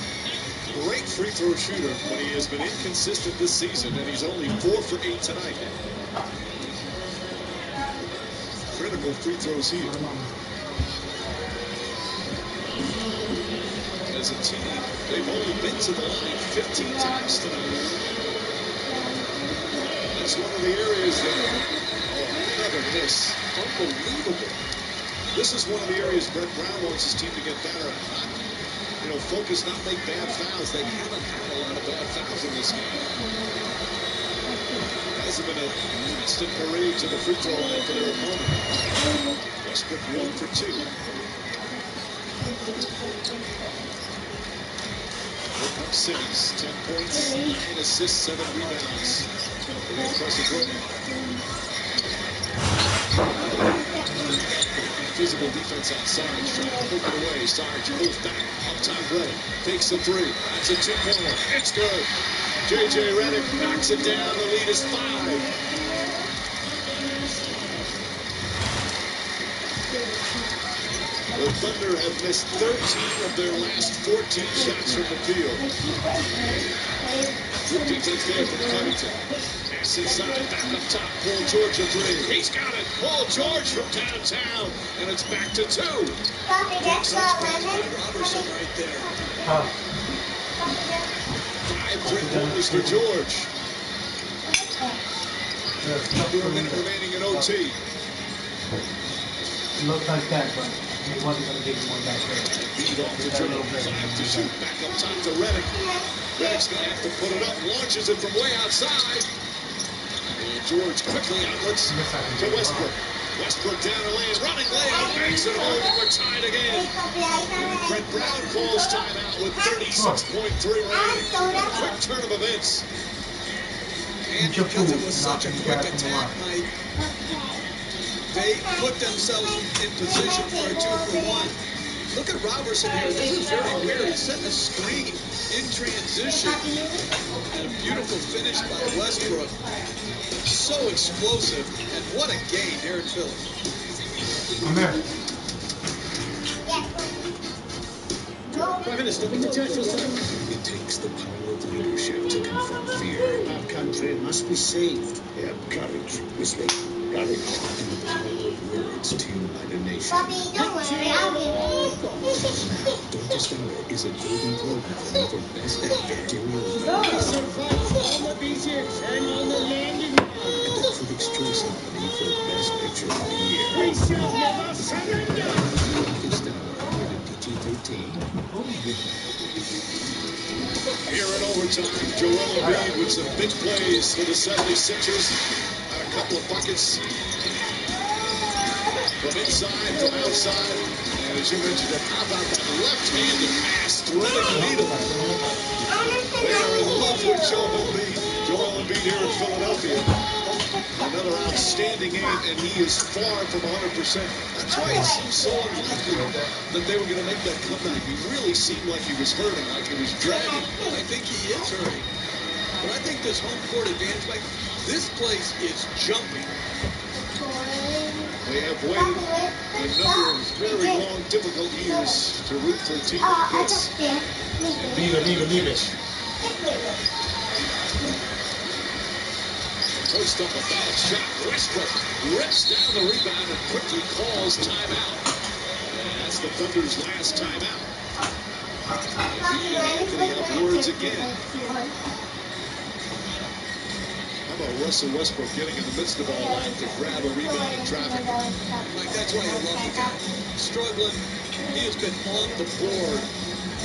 great free throw shooter, but he has been inconsistent this season, and he's only 4 for 8 tonight. Critical free throws here. As a team, they've only been to the line 15 times tonight. That's one of the areas that, another miss. Unbelievable. This is one of the areas Brett Brown wants his team to get better at. Not, focus, not make bad fouls. They haven't had a lot of bad fouls in this game. It hasn't been a constant parade to the free throw line for their opponent. Westbrook 1 for 2. Here comes Simmons, 10 points, 9 assists, 7 rebounds. Very impressive work. Physical defense on Sarge, trying to poke it away. Sarge moves back, up top right, takes the 3. That's a 2-pointer. It's good. J.J. Redick knocks it down. The lead is 5. The Thunder have missed 13 of their last 14 shots from the field. Good defense there from Covington. Pass inside, back up top. Paul George a 3. He's got it. Paul George from downtown. And it's back to 2. Robertson right there. 5 3-pointers for George. Under a minute remaining in OT. It looks like that, but he wasn't going to give you one back there. Beat off the dribble, 5 to shoot, back up top to Reddick. Reddick's going to have to put it up, launches it from way outside. And George quickly outlets to Westbrook. Westbrook down the lane, running layup, banks it home, and we're tied again. And Brett Brown calls timeout with 36.3 remaining. A quick turn of events. And because it was such a quick attack, Mike, they put themselves in position for a 2-for-1. Look at Robertson here. This is very weird. He's setting a screen in transition. And a beautiful finish by Westbrook. So explosive. And what a game here in Philly. I'm there. 5 minutes, nothing to touch this time. It takes the power of leadership to confront fear. Our country must be saved. Have courage, Wesley. Courage. And the power of words to unite a nation. Bobby, don't worry, I'll get it. Dorcas Hour is a golden program for best bacterial And on the landing. and the Critics' Choice nominee for Best Picture of the Year. We shall never surrender. Dorcas Hour, rated PG-13. Here in overtime, Joel Embiid with some big plays for the 76ers. Had a couple of buckets from inside, from outside. And as you mentioned, how about that left-handed pass threading the needle? They are in love with Joel Embiid. Joel Embiid here in Philadelphia. Another outstanding game, and he is far from 100%. That's why it seems so unlikely that they were going to make that comeback. He really seemed like he was hurting, like he was dragging. I think he is hurting. But I think this home court advantage, Mike, this place is jumping. They have waited a number of very long, difficult years to root for a team like this. Leave it. Post up a bad shot. Westbrook rips down the rebound and quickly calls timeout. And that's the Thunder's last timeout. Anthony have words again. How about Russell Westbrook getting in the midst of all that to grab a rebound in traffic? Mike, that's why I love the guy. Struggling. He has been on the board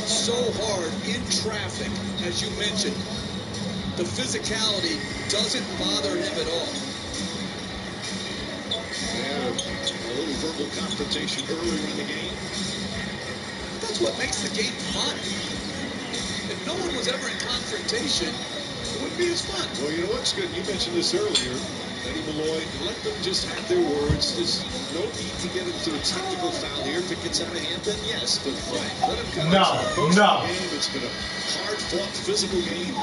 so hard in traffic, as you mentioned. The physicality doesn't bother him at all. They had a little verbal confrontation earlier in the game. That's what makes the game fun. If no one was ever in confrontation, it wouldn't be as fun. Well, you know what's good? You mentioned this earlier. Eddie Malloy, let them just have their words. There's no need to get into a technical foul here. If it gets out of hand, then yes. But let them kind of game. It's been a hard-fought, physical game.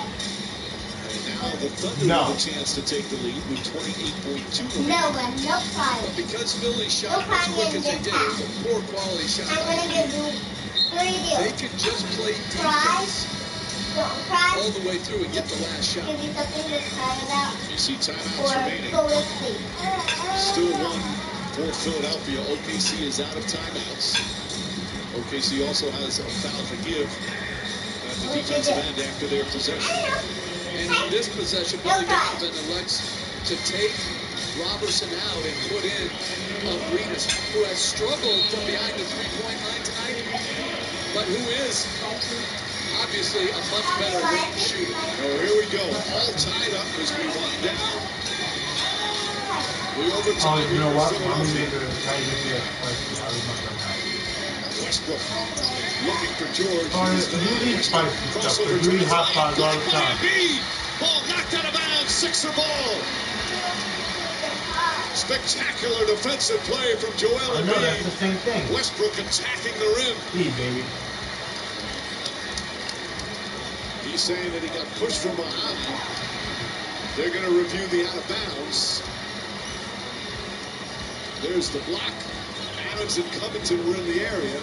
And now the Thunder have a chance to take the lead with 28.2. No problem. But because Philly shot as quick as they did, it was a poor quality shot. I'm going to give you 3 deals. They could just play defense all the way through and get the last shot. Give you something to cry about. You see timeouts Or remaining. go to sleep. Still one for Philadelphia. OKC is out of timeouts. OKC also has a foul to give at the defensive end after their possession. And in this possession, Billy Donovan elects to take Robertson out and put in Arenas, who has struggled from behind the three-point line tonight, but who is obviously a much better rim shooter. Oh, here we go. All tied up as we wind down. We overtime. You know what? Westbrook looking for George. Really spicy stuff. Really hot fires all the time. Ball knocked out of bounds. Sixer ball. Spectacular defensive play from Joel Embiid. I know, that's the same thing. Westbrook attacking the rim. Baby. He's saying that he got pushed from behind. They're going to review the out of bounds. There's the block. Adams and Covington were in the area.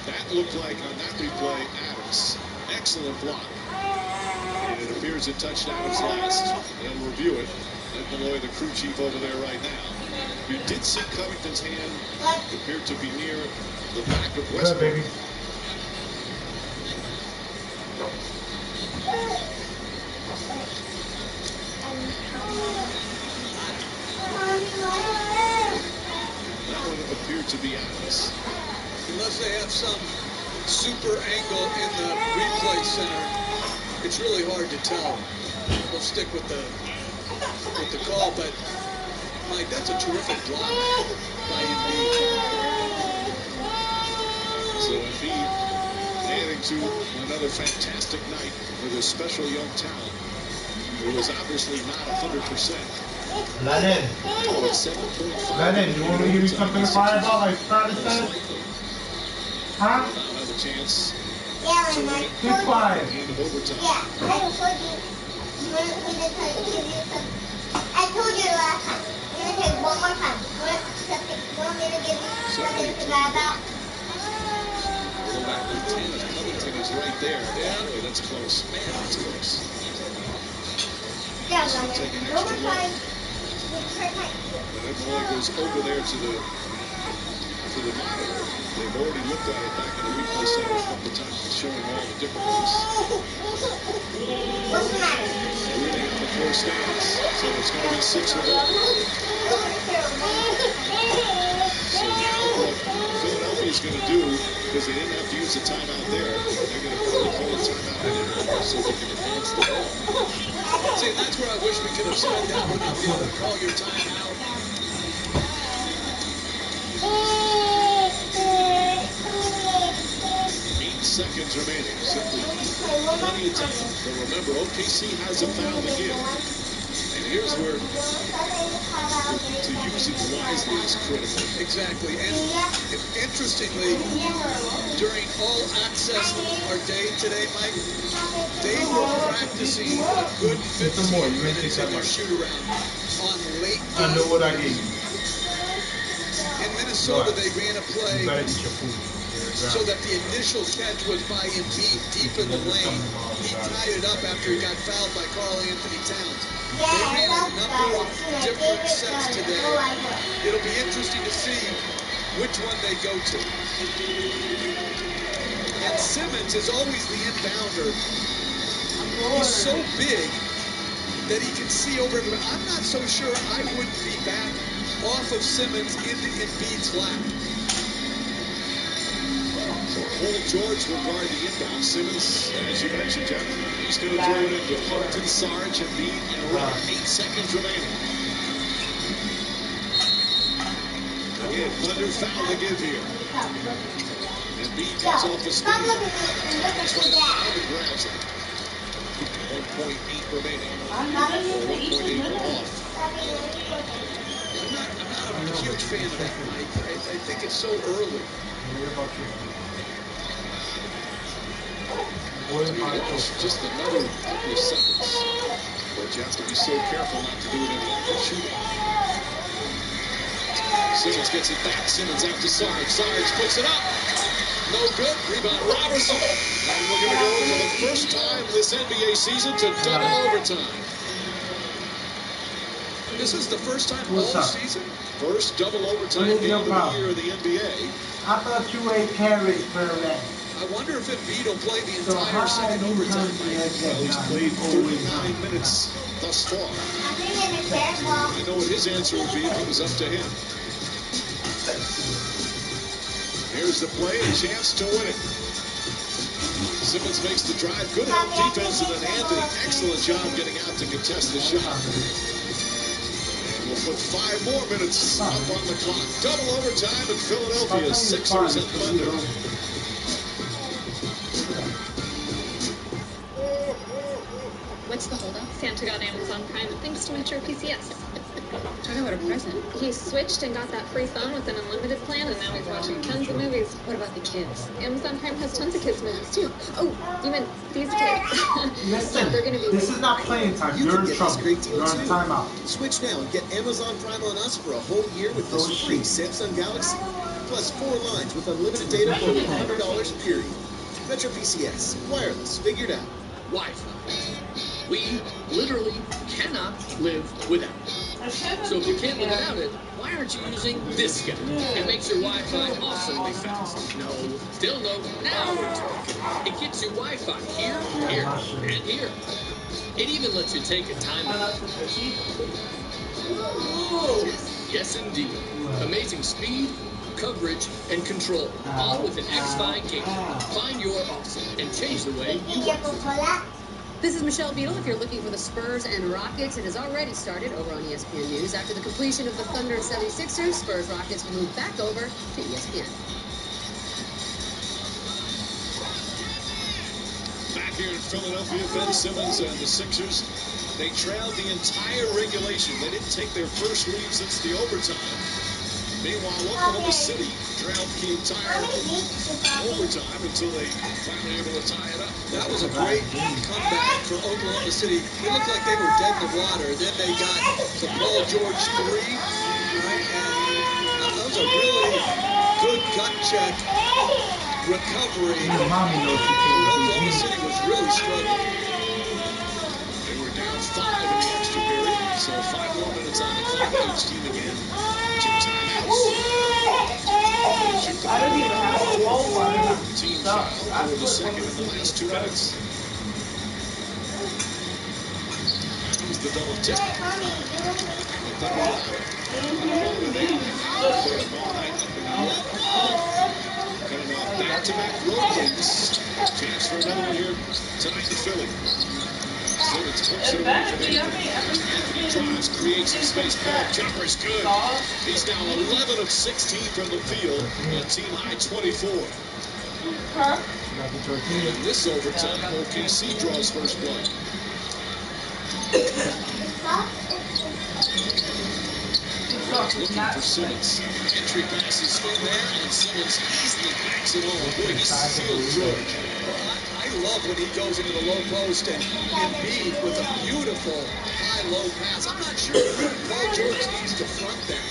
That looked like on that replay, Adams. Excellent block. And it appears it touched Adams last. They'll review it. Ed Malloy, the crew chief over there right now. You did see Covington's hand appeared to be near the back of Westbrook. Good, baby. That one appeared to be Adams. Unless they have some super angle in the replay center, it's really hard to tell. We'll stick with the call, but Mike, that's a terrific block by Embiid. So Embiid adding to another fantastic night for this special young talent who was obviously not 100%. Lennon, 7.5. Lennon, you want me to give you something to cry about like Friday said? Huh? Now have a chance Yeah, to and win I it Be told you. quiet. at the end of overtime. Yeah, I told you. You want me to give you some? I told you last time. I'm gonna take one more time. You want me to give you something to cry about? Although that Lieutenant Covington is right there. Yeah, boy, that's close. Man, that's close. Yeah, This will Lennon. take an One extra more time. look. But that boy goes over there to the monitor. They've already looked at it back in the replay center a couple of times, showing all the different ones. What's the matter? Everything on the floor stands, so it's going to be 6 or more. So now what Philadelphia's going to do, because they didn't have to use a timeout there, they're going to probably call a timeout here so they can advance the ball. See, that's where I wish we could have sped that one up. You know, call your timeout. 8 seconds remaining. Simply plenty of time. But remember, OKC has a foul to give. And here's where to use it wisely is critical. Exactly. And interestingly, during all access our day today, Mike, they were practicing a good 15 minutes in their shoot around on late I know what I gave you. In Minnesota, they ran a play You better eat your food. so that the initial catch was by Embiid deep in the lane. He tied it up after he got fouled by Karl Anthony Towns. They ran a number of different sets today. It'll be interesting to see which one they go to. And Simmons is always the inbounder. He's so big that he can see over everyone. I'm not so sure I wouldn't be back off of Simmons into Embiid's lap. So Paul George will guard the inbound. Simmons, as you mentioned, Jeff, he's going to throw it into Covington, Sarge, and Embiid, and around 8 seconds remaining. Again, under foul to give here. Embiid comes off the screen. He's right down and grabs it. 1.8 remaining. Or 1.8 off. I'm not a huge fan of that, Mike. I think it's so early. Just another couple of seconds. But you have to be so careful not to do it in the shooting. Simmons gets it back. Simmons out to Sarge. Sarge puts it up. No good. Rebound Robertson. And we're going to go for the first time this NBA season to double overtime. This is the first time all season? First double overtime game of the year of the NBA. I thought you ate carrots for that. I wonder if Embiid will play the entire second overtime. Well, he's played 39 minutes thus far. I know what his answer would be if it was up to him. Here's the play, a chance to win it. Simmons makes the drive. Good help defense, and then Anthony, excellent job getting out to contest the shot. And we'll put 5 more minutes up on the clock. Double overtime in Philadelphia. Sixers at Thunder. What's the holdup? Santa got Amazon Prime thanks to Metro PCS. Talk about a present. He switched and got that free phone with an unlimited plan, and now he's watching tons of movies. What about the kids? Amazon Prime has tons of kids' movies, too. Oh, you meant these kids. Listen, they're gonna be this is not playing time. You're in trouble. You're on timeout. Switch now and get Amazon Prime on us for a whole year with this free Samsung Galaxy. Plus 4 lines with unlimited data for $100 period. Metro PCS. Wireless. Figured out. Wi-Fi. We literally cannot live without it. So if you can't live without it, why aren't you using this guy? It makes your Wi-Fi awesomely fast. No, still no, now we're talking. It gets you Wi-Fi here, here, and here. It even lets you take a timeout. Yes, indeed. Amazing speed, coverage, and control, all with an X5 game. Find your awesome and change the way you watch. This is Michelle Beadle. If you're looking for the Spurs and Rockets, it has already started over on ESPN News. After the completion of the Thunder and 76ers, Spurs Rockets will move back over to ESPN. Back here in Philadelphia, Ben Simmons and the Sixers, they trailed the entire regulation. They didn't take their first lead since the overtime. Meanwhile, Oklahoma City trailed the entire overtime until they finally able to tie it up. That was a great comeback for Oklahoma City. It looked like they were dead in the water. Then they got the Paul George 3, right? And that was a really good gut check recovery. Oklahoma City was really struggling. They were down 5 in the extra period, so 5 more minutes on the clock. Each team again. 2 timeouts. I don't even have a wall one. Team foul for the second in the last 2 minutes. Here's the double tip. Coming off back-to-back road wins. Chance for another one here tonight in Philly. Simmons puts it away for Anthony. Anthony drives, creates some space. Jumper's good. He's now 11 of 16 from the field. A team high 24. In this overtime, OKC draws first blood. Looking for Simmons. Entry pass is in there, and Simmons easily backs it home. Boy, he sealed George. I love when he goes into the low post and Embiid with a beautiful high-low pass. I'm not sure Paul George needs to front that.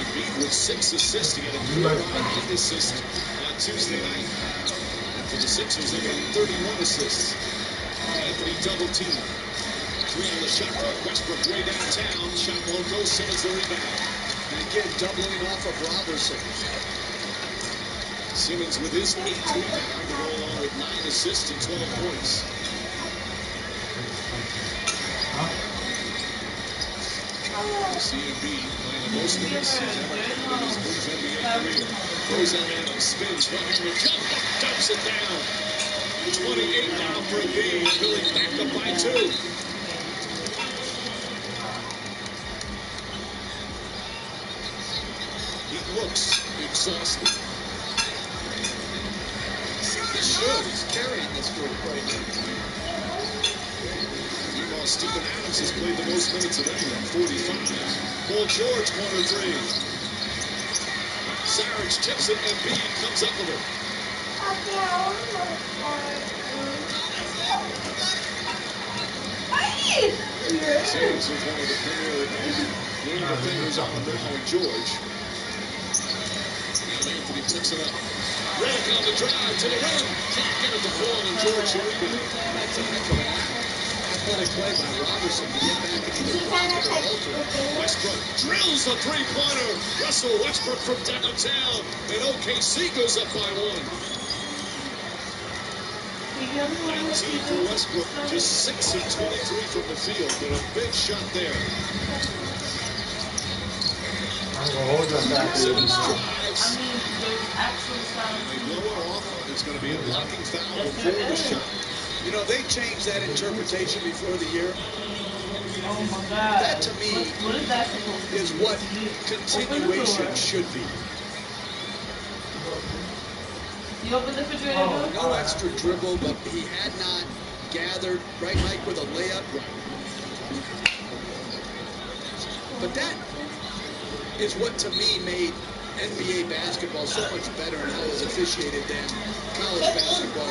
Embiid with 6 assists. He had a career high 8 assists on Tuesday night. And for the Sixers, they got 31 assists. Anthony double team. 3 on the shot clock. Westbrook way downtown. Shot won't go. Simmons the rebound. And again, doubling off of Robertson. Simmons with his 8th rebound to go along with 9 assists and 12 points. You see Embiid playing the most minutes he's ever had in his NBA career. Goes on Adams, spins, right-handed jump, dumps it down. 28 now for Embiid. Philly back up by 2. He looks exhausted. He should. He's carrying this group right now. Meanwhile, Steven Adams has played the most minutes of anyone, 45. Paul George, corner 3. Saric tips it, and Embiid comes up with it. Simmons was one of the premier wing defenders on the on George. Anthony picks it up. Redick on the drive to the rim. Can't get it to fall, and George should rebound. That's a heck of an athletic play by Robertson to get back into the pocket of Walter. Westbrook drills the three-pointer. Russell Westbrook from downtown, and OKC goes up by 1. 19 for Westbrook, just 6 of 23 from the field, but a big shot there. Simmons drives. They blow it off. It's going to be a blocking foul before the shot. You know, they changed that interpretation before the year. Oh my God. That to me what is that supposed to is what continuation should be. You open the refrigerator? No extra dribble, but he had not gathered, right, Mike, with a layup. But that is what, to me, made NBA basketball so much better and how it was officiated than college basketball.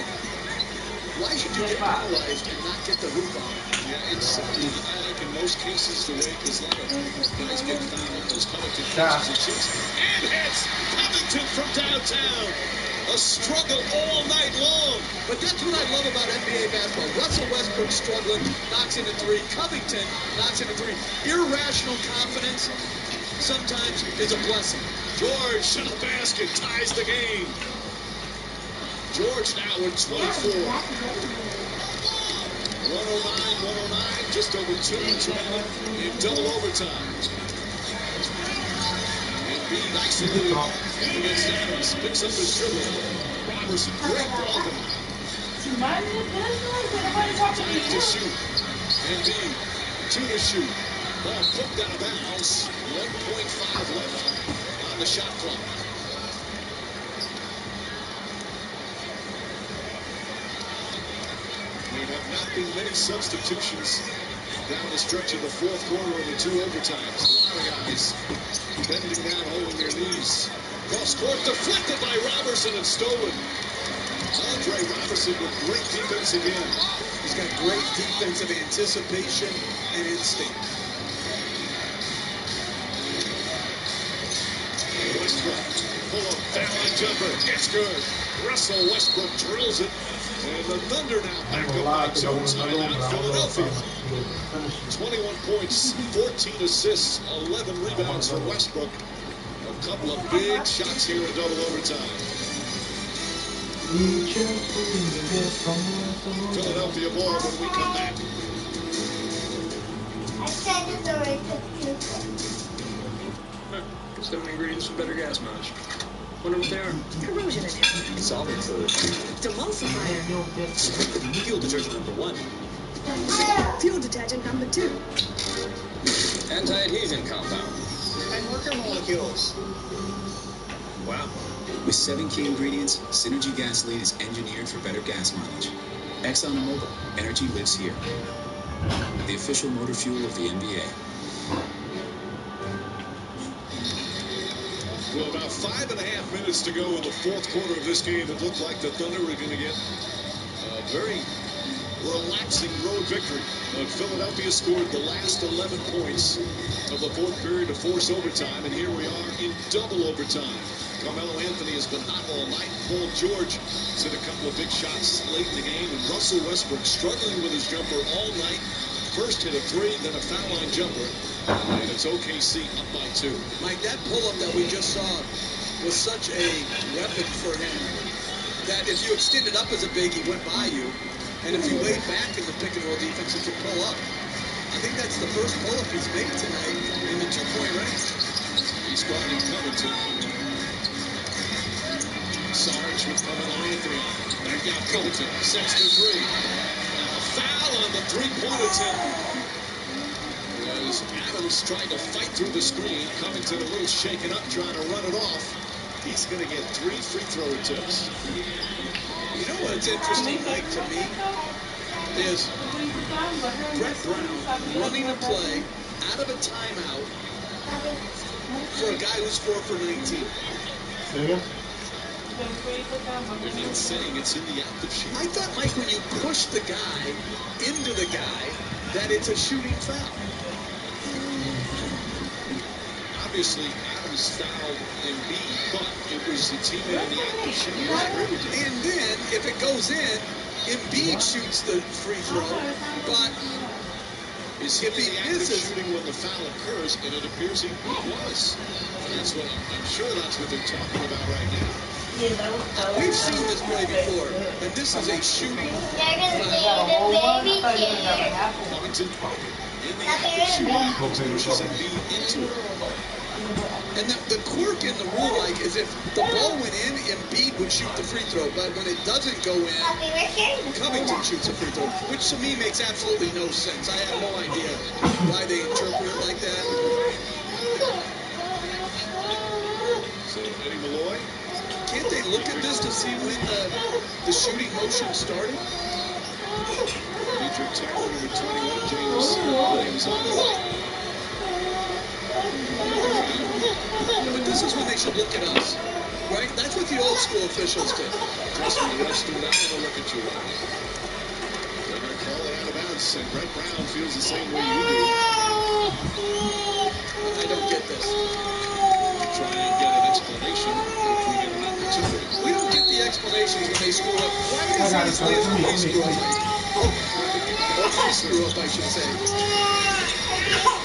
Why should you get penalized and not get the hoop on? Yeah, it's automatic in most cases the way, because a lot of guys get fouled. Those Covington catches and shoots. And hits Covington from downtown. A struggle all night long. But that's what I love about NBA basketball. Russell Westbrook struggling, knocks in a 3. Covington knocks in a 3. Irrational confidence sometimes is a blessing. George to the basket, ties the game. George now with 24. 109, just over 2 minutes remaining in double overtime. Embiid isolated against Adams, picks up his dribble. Robertson, great ball down. Time to shoot. Embiid to the shoot. Ball poked out of bounds. 1.5 left on the shot clock. There have not been many substitutions down the stretch of the fourth quarter of the 2 overtimes. A lot of guys bending down, holding their knees. Cross court deflected by Robertson and stolen. Andre Robertson with great defense again. He's got great defensive anticipation and instinct. Westbrook, pull-up, foul jumper. It's good. Russell Westbrook drills it. And the Thunder now back up by 2. Timeout, Philadelphia. 21 points, 14 assists, 11 rebounds for Westbrook. A couple of big shots here in double overtime. Philadelphia ball when we come back. I said the story took 2 7 ingredients for better gas mileage. Wonder what they are. Corrosion inhibitor. Solvent fluid. Demulsifier. Fuel detergent number 1. Fuel detergent number 2. Anti-adhesion compound. And worker molecules. Wow. With 7 key ingredients, Synergy gasoline is engineered for better gas mileage. Exxon and Mobil. Energy lives here. The official motor fuel of the NBA. Well, about 5.5 minutes to go in the fourth quarter of this game. It looked like the Thunder were going to get a very relaxing road victory. But Philadelphia scored the last 11 points of the fourth period to force overtime. And here we are in double overtime. Carmelo Anthony has been hot all night. Paul George has hit a couple of big shots late in the game. And Russell Westbrook struggling with his jumper all night. First hit a 3, then a foul line jumper. And it's OKC up by 2. Mike, that pull-up that we just saw was such a weapon for him that if you extended up as a big, he went by you. And if you laid back in the pick-and-roll defense, he could pull up. I think that's the first pull-up he's made tonight in the 2-point range. He's guarding Covington. Sarge with Carmelo Anthony. Back out Covington. Sets the 3. Foul on the 3-point attempt. As Adams tried to fight through the screen, Covington a little shaken up, trying to run it off. He's going to get 3 free throw attempts. You know what's interesting, Mike, to me, is Brett Brown running a play out of a timeout for a guy who's 4 for 19. They're not saying it's in the act of shooting. I thought, Mike, when you push the guy into the guy, that it's a shooting foul. Obviously, Adams fouled Embiid, but it was the teammate in the act of shooting. And then, if it goes in, Embiid shoots the free throw, but is he in the act of shooting when the foul occurs, and it appears he was. That's what I'm sure that's what they're talking about right now. We've seen this play before, and this is a shooting foul. Covington in the act of shooting, pushes Embiid into it. And the quirk in the rule, Mike, is if the ball went in, Embiid would shoot the free throw. But when it doesn't go in, Covington shoots a free throw, which to me makes absolutely no sense. I have no idea why they interpret it like that. So, Eddie Malloy. Can't they look at this to see when the shooting motion started? Featured tackle number 21, James Williams on the right. But this is when they should look at us, right? That's what the old school officials did. Trust me, the refs do not want to look at you right now. They're going to call it out of bounds, and Brett Brown feels the same way you do. I don't get this. Try and get an explanation if we get an opportunity. We don't get the explanations when they screw up. Why do these guys live when they screw up? Or they screw up, I should say.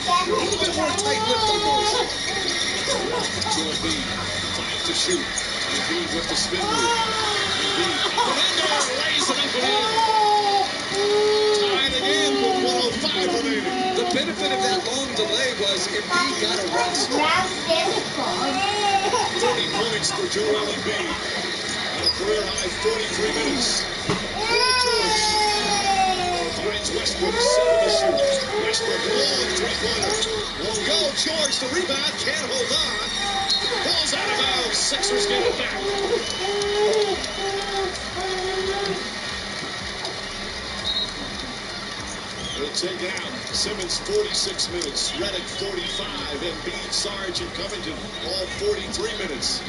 A little bit more tight-lipped on those. To Embiid, 5 to shoot. Embiid with the spin move. Embiid, Fernando lays it up and in. Tied because Embiid got a rest. 30 points for Joel Embiid. A career-high 43 minutes. George finds Westbrook, 7 to shoot. Westbrook, long three-pointer. Won't go. George, the rebound, can't hold on. Ball's out of bounds. Sixers get it back. They'll take it out. Simmons, 46 minutes. Redick, 45. Embiid, Sarge, and Covington, all 43 minutes.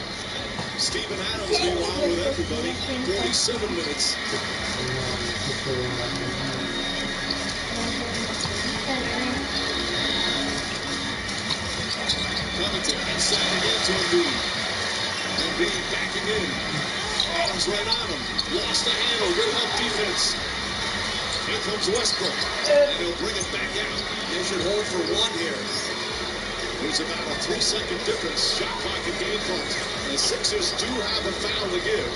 Steven Adams, meanwhile, with everybody, 47 minutes. Covington inside again to Embiid. Embiid backing in. Adams right on him. Lost the handle. Good enough defense. Here comes Westbrook. And he'll bring it back out. They should hold for one here. There's about a 3-second difference. Shot clock and game clock. The Sixers do have a foul to give.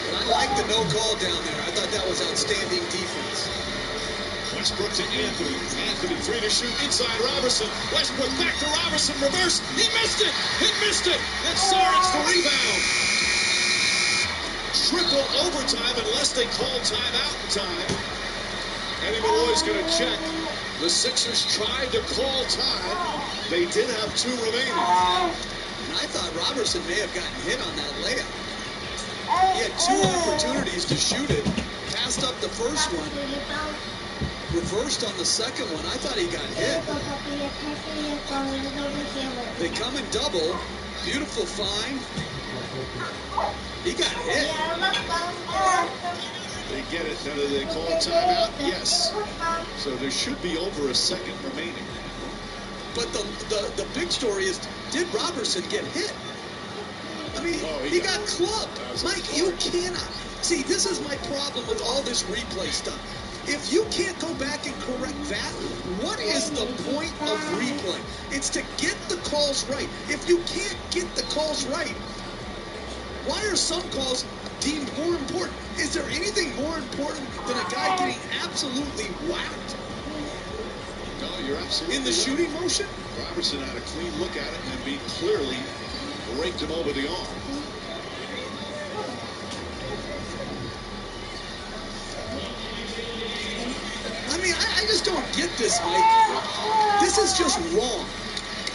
But I like the no call down there. I thought that was outstanding defense. Westbrook to Anthony. Anthony, 3 to shoot inside Robertson. Westbrook back to Robertson. Reverse. He missed it. He missed it. And Sarge the rebound. Triple overtime unless they call timeout in time. Eddie Malloy's going to check. The Sixers tried to call time. They did have 2 remaining. And I thought Robertson may have gotten hit on that layup. He had 2 opportunities to shoot it. Passed up the first one. Reversed on the second one. I thought he got hit. They come in double. Beautiful find. He got hit. They get it. Now, do they call timeout? Yes. So there should be over a second remaining. But the big story is, did Robertson get hit? I mean, he got clubbed. Mike, you cannot. See, this is my problem with all this replay stuff. If you can't go back and correct that, what is the point of replay? It's to get the calls right. If you can't get the calls right, why are some calls deemed more important? Is there anything more important than a guy getting absolutely whacked? No, you're absolutely in the shooting motion? Robertson had a clean look at it, and Embiid clearly raked him over the arm. I mean, I just don't get this, Mike. This is just wrong.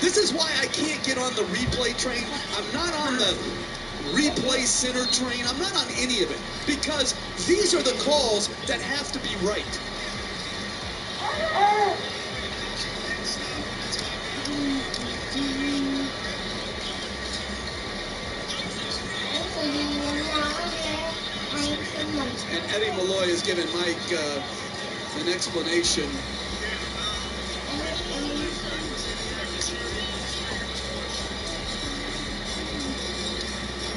This is why I can't get on the replay train. I'm not on the replay center train. I'm not on any of it. Because these are the calls that have to be right. And Eddie Malloy has given Mike an explanation.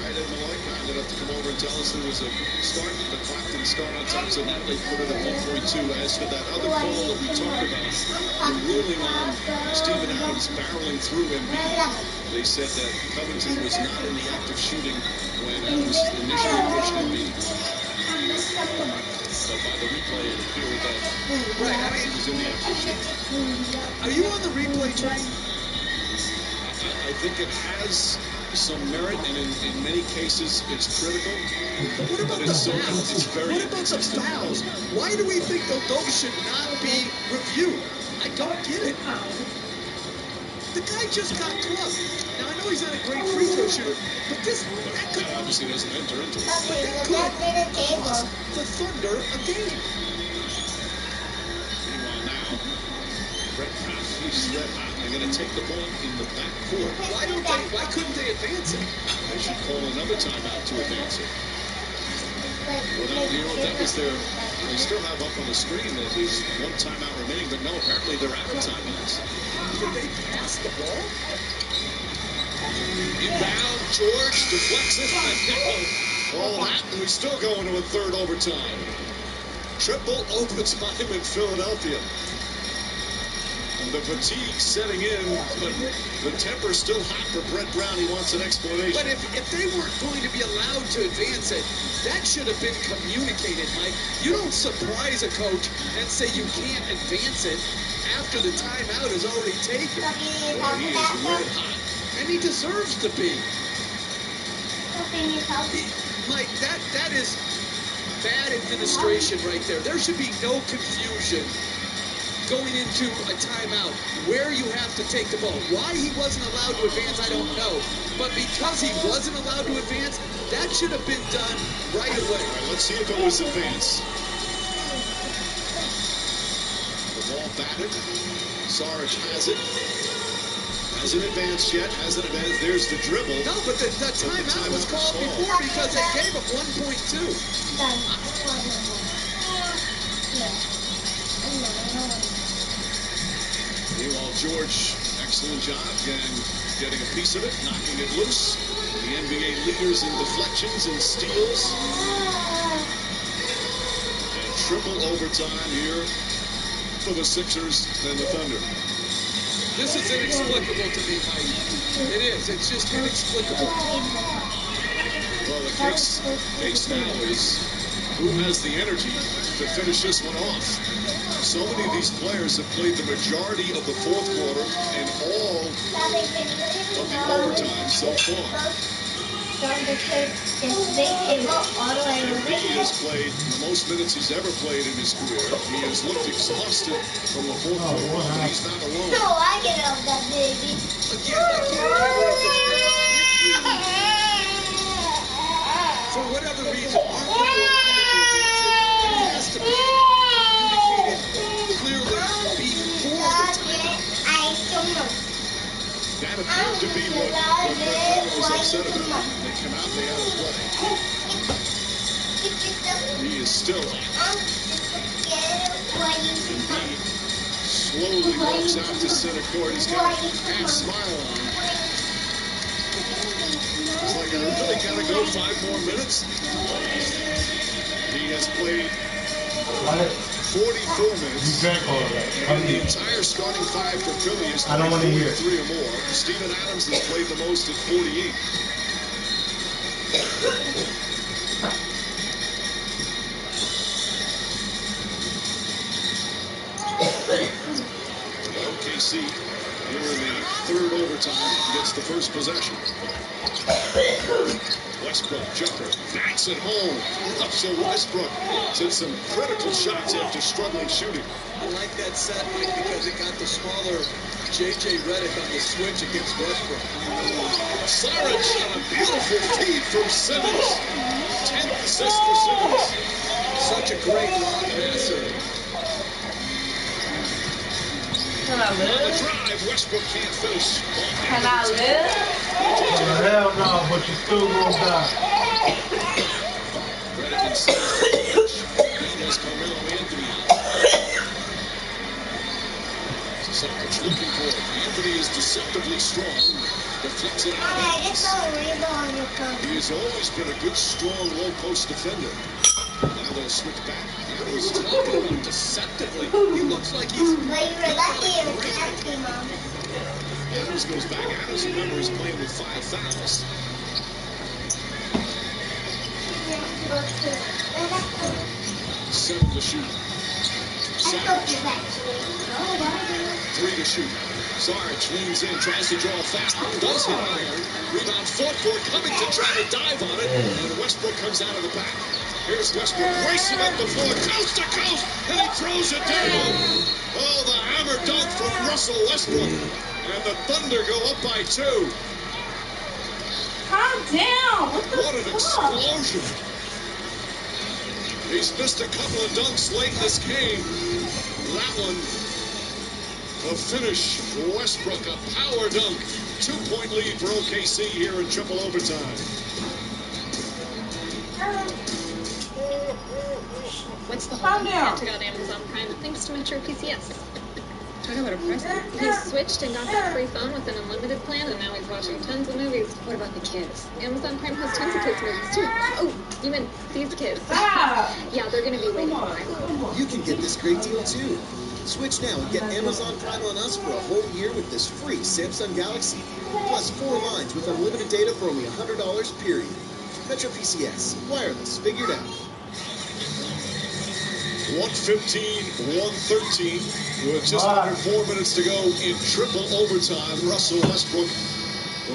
Eddie Malloy kind enough to come over and tell us there was a start. The clock didn't start on time, so now they put it at 1.2. As for that other call that we talked about, the ruling on Steven Adams barreling through Embiid, they said that Covington was not in the act of shooting when Adams initially pushed Embiid. So by the replay, it appeared that he was in the act of shooting. Are you on the replay train? I think it has some merit, and in many cases, it's critical. But what about the fouls? It's very what about the fouls? Why do we think that those should not be reviewed? I don't get it. The guy just got clubbed. Now, I know he's not a great free throw shooter, but that could obviously doesn't enter into it. But that could cost the Thunder a game. Meanwhile, now, Brett Pratt, he's red hot. They're going to take the ball in the back court. Why couldn't they advance it? They should call another timeout to advance it. Well, you know, that was their. They still have up on the screen that there's 1 timeout remaining, but no, apparently they're out of timeouts. Did they pass the ball? Inbound, George deflects it. All that, and we still go into a third overtime. Triple overtime in Philadelphia. The fatigue setting in, but the temper's still hot for Brett Brown. He wants an explanation. But if they weren't going to be allowed to advance it, that should have been communicated, Mike. You don't surprise a coach and say you can't advance it after the timeout is already taken. Boy, he is red hot. And he deserves to be. Puppy. Mike, that is bad administration right there. There should be no confusion going into a timeout where you have to take the ball. Why he wasn't allowed to advance, I don't know. But because he wasn't allowed to advance, that should have been done right away. All right, let's see if it was advanced. The ball batted. Sarge has it. Hasn't advanced yet. Hasn't advanced. There's the dribble. No, but the timeout was called before because they gave him 1.2. Meanwhile, George, excellent job getting a piece of it, knocking it loose. The NBA leaders in deflections and steals. And triple overtime here for the Sixers and the Thunder. This is inexplicable to me, Mike. It is. It's just inexplicable. Well, the case now is who has the energy to finish this one off. So many of these players have played the majority of the fourth quarter and all of the overtime so far. He has played the most minutes he's ever played in his career. He has looked exhausted from the fourth quarter, but he's not alone. No, I get off that baby. For whatever reason, our player has to be communicated clearly before the time. I don't know. That appeared to be what Brett Brown was upset about. They come out, they had a play. He is still hot. He slowly walks out to center court. He's got a half smile on. It's like, I really got to go 5 more minutes. He has played 44 minutes. And the entire starting 5 for Philly is 3 or more. Steven Adams has played the most at 48. OKC here in the third overtime gets the first possession. Westbrook jumper backs it home. So Westbrook hit some critical shots after struggling shooting. I like that set, Mike, because it got the smaller J.J. Redick on the switch against Westbrook. Sarge on a beautiful feed from Simmons. 10th assist for Simmons. Such a great long passer. Can I live? On the drive, Westbrook can't finish. Can I live? Hell no, but you still gonna die. Redick inside. There's Carmelo Anthony. Sarge looking for it. Anthony is deceptively strong. Deflects it out. He has always been a good, strong, low-post defender. Now they'll switch back. I was talking about deceptively. He looks like he's... Adams goes back. Adams, remember, is playing with 5 fouls. 7 to shoot. Sarge. 3 to shoot. Sarge leans in, tries to draw a foul. Does hit iron. Rebound fought for. Covington trying to dive on it. And Westbrook comes out of the back. Here's Westbrook racing up the floor, coast to coast, and he throws it down. Oh, the hammer dunk from Russell Westbrook. And the Thunder go up by 2. Calm down. What an explosion. He's missed a couple of dunks late in this game. That one, a finish for Westbrook, a power dunk. 2-point lead for OKC here in triple overtime. What's the whole Santa got Amazon Prime thanks to Metro PCS. Talk about a present. He switched and got that free phone with an unlimited plan, and now he's watching tons of movies. What about the kids? Amazon Prime has tons of kids movies too. Oh, you meant these kids? Yeah, they're gonna be waiting for it. You can get this great deal too. Switch now and get Amazon Prime on Us for a whole year with this free Samsung Galaxy. Plus 4 lines with unlimited data for only $100 period. Metro PCS. Wireless. Figured out. 1:15, 1:13, with just under 4 minutes to go in triple overtime. Russell Westbrook,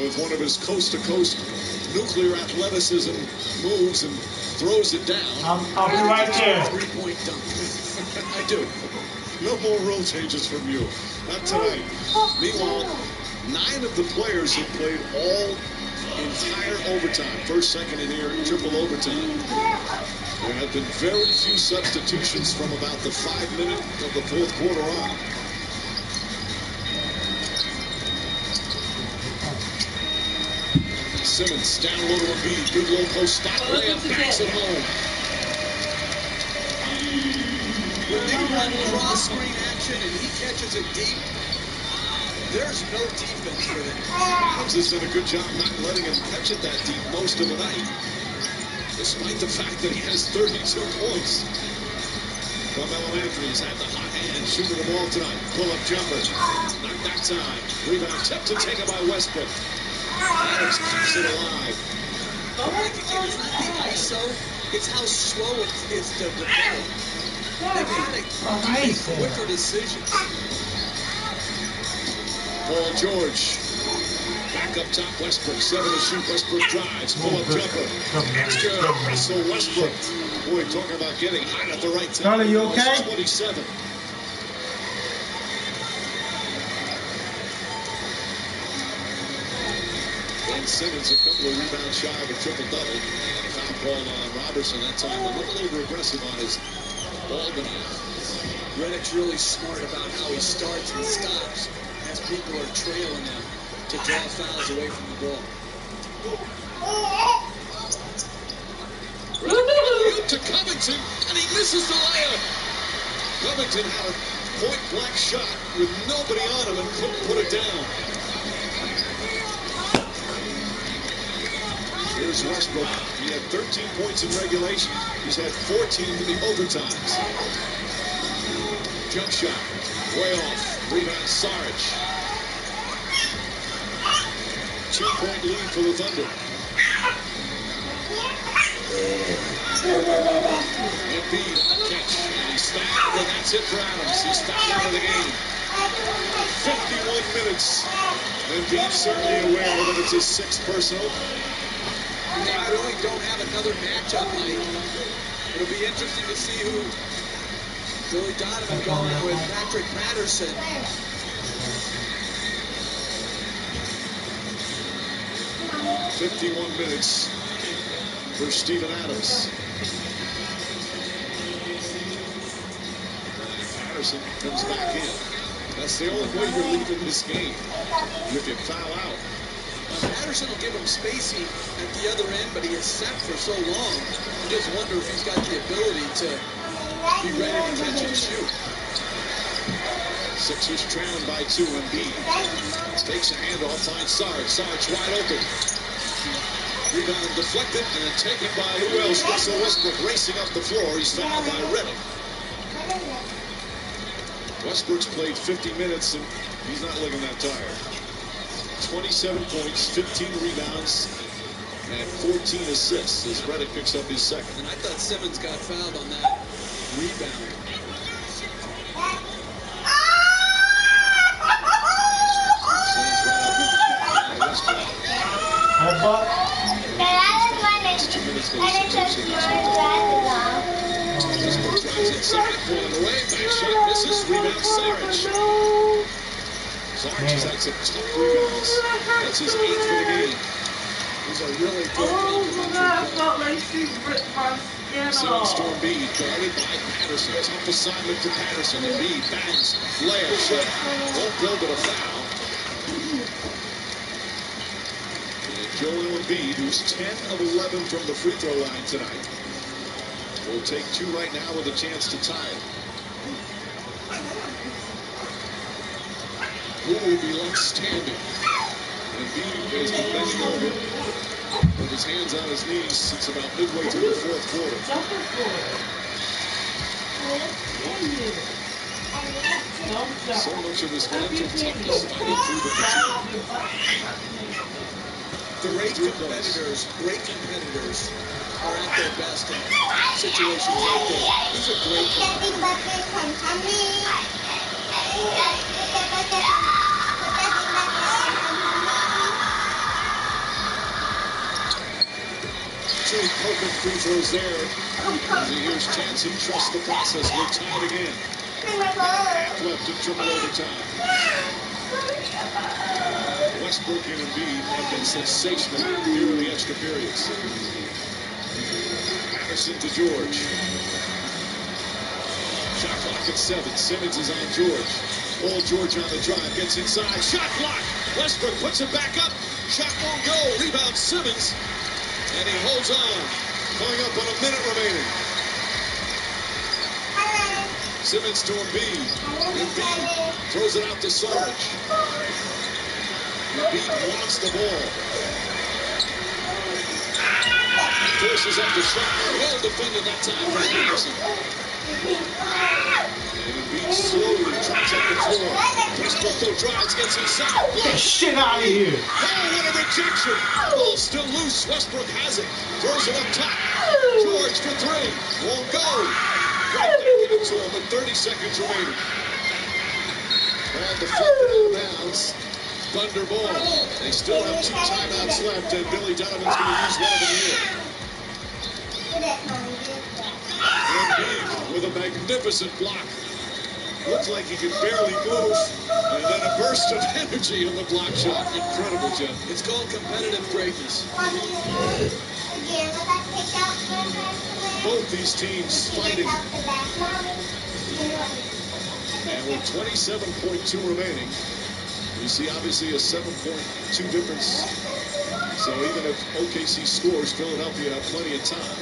with one of his coast-to-coast nuclear athleticism, moves and throws it down. I'll be right there. Three-point dunk. I do. No more rule changes from you. Not tonight. Meanwhile, 9 of the players have played all entire overtime. First, second, and here, triple overtime. There have been very few substitutions from about the 5 minute of the fourth quarter on. Simmons down low to Embiid. Good low post stop. Layup backs it home. When they run cross screen action and he catches it deep, there's no defense for them. Adams has done a good job not letting him catch it that deep most of the night, despite the fact that he has 32 points. Carmelo Anthony's had the hot hand shooting the ball tonight. Pull-up jumper. Not that time. Rebound tipped and taken by Westbrook. Adams keeps it alive. It's not the ISO, it's how slow it is to develop. They've got to make quicker decisions. Paul George. Back up top, Westbrook. 7 to shoot. Westbrook drives. Pull-up jumper. That's good. Russell Westbrook. Boy, talking about getting hot at the right time. Charlie, you okay? 27. Ben Simmons, a couple of rebounds shy of a triple-double. And a foul call on Robertson that time. A little over-aggressive on his ball denial. Redick's really smart about how he starts and stops as people are trailing him to draw fouls away from the ball. Redick to Covington, and he misses the layup. Covington had a point-blank shot with nobody on him and couldn't put it down. Here's Westbrook. He had 13 points in regulation. He's had 14 in the overtimes. Jump shot. Way off. Rebound Saric. 2-point lead for the Thunder. Embiid on the catch. And he's fouled, and that's it for Adams. He's fouled out of the game. 51 minutes. Embiid certainly aware that it's his 6th personal. They really don't have another matchup, Mike. It'll be interesting to see who Billy Donovan going with Patrick Patterson. 51 minutes for Steven Adams. Patterson comes back in. That's the only way you're leaving this game. If you foul out. Patterson will give him spacing at the other end, but he is set for so long. You just wonder if he's got the ability to be ready to catch and shoot. Sixers trailing by 2. Embiid takes a handoff, finds Saric. Saric wide open. Rebound deflected and then taken by who else? Russell Westbrook racing up the floor. He's fouled by Redick. Westbrook's played 50 minutes and he's not looking that tired. 27 points, 15 rebounds, and 14 assists as Redick picks up his second. And I thought Simmons got fouled on that rebound. Westbrook drives inside, pulling away, back shot misses, rebound Saric. Saric has had some tough rebounds. That's his 8th for the game. These are really good Simmons to Embiid, guarded by Patterson. Tough assignment for Patterson. Embiid bangs, layup shot. Won't go, but a foul. And Joel Embiid, who's 10 of 11 from the free throw line tonight, will take 2 right now with a chance to tie it. Who will be left standing? Embiid has been bending over with his hands on his knees since about midway through the fourth quarter. So much of this mental toughness fighting through the fatigue. Great competitors are at their best in situations like this. These are great Two perfect free throws there. As he hears Jansen trust the process. We're tied again. Left in triple overtime. Westbrook and Embiid have been sensational here in the extra periods. Patterson to George. Shot clock at 7. Simmons is on George. Old George on the drive. Gets inside. Shot block. Westbrook puts it back up. Shot won't go. Rebound Simmons. And he holds on. Going up on a minute remaining. Simmons to Embiid. Embiid throws it out to Sarge. Embiid wants the ball. Forces up the shot. Well defended that time by Anderson. And Embiid slowly drops up the floor. Westbrook though drives, gets inside. Get that shit out of here. Oh, what a rejection. Ball still loose. Westbrook has it. Throws it up top. George for 3. Won't go. Right back into him with 30 seconds remaining. Ball deflected out of bounds. Thunder ball. They still have 2 timeouts left, and Billy Donovan's going to use one of them here. Embiid with a magnificent block. Looks like he can barely move. And then a burst of energy on the block shot. Incredible, Jeff. It's called competitive greatness. Both these teams fighting. And with 27.2 remaining, you see obviously a 7.2 difference. So even if OKC scores, Philadelphia have plenty of time.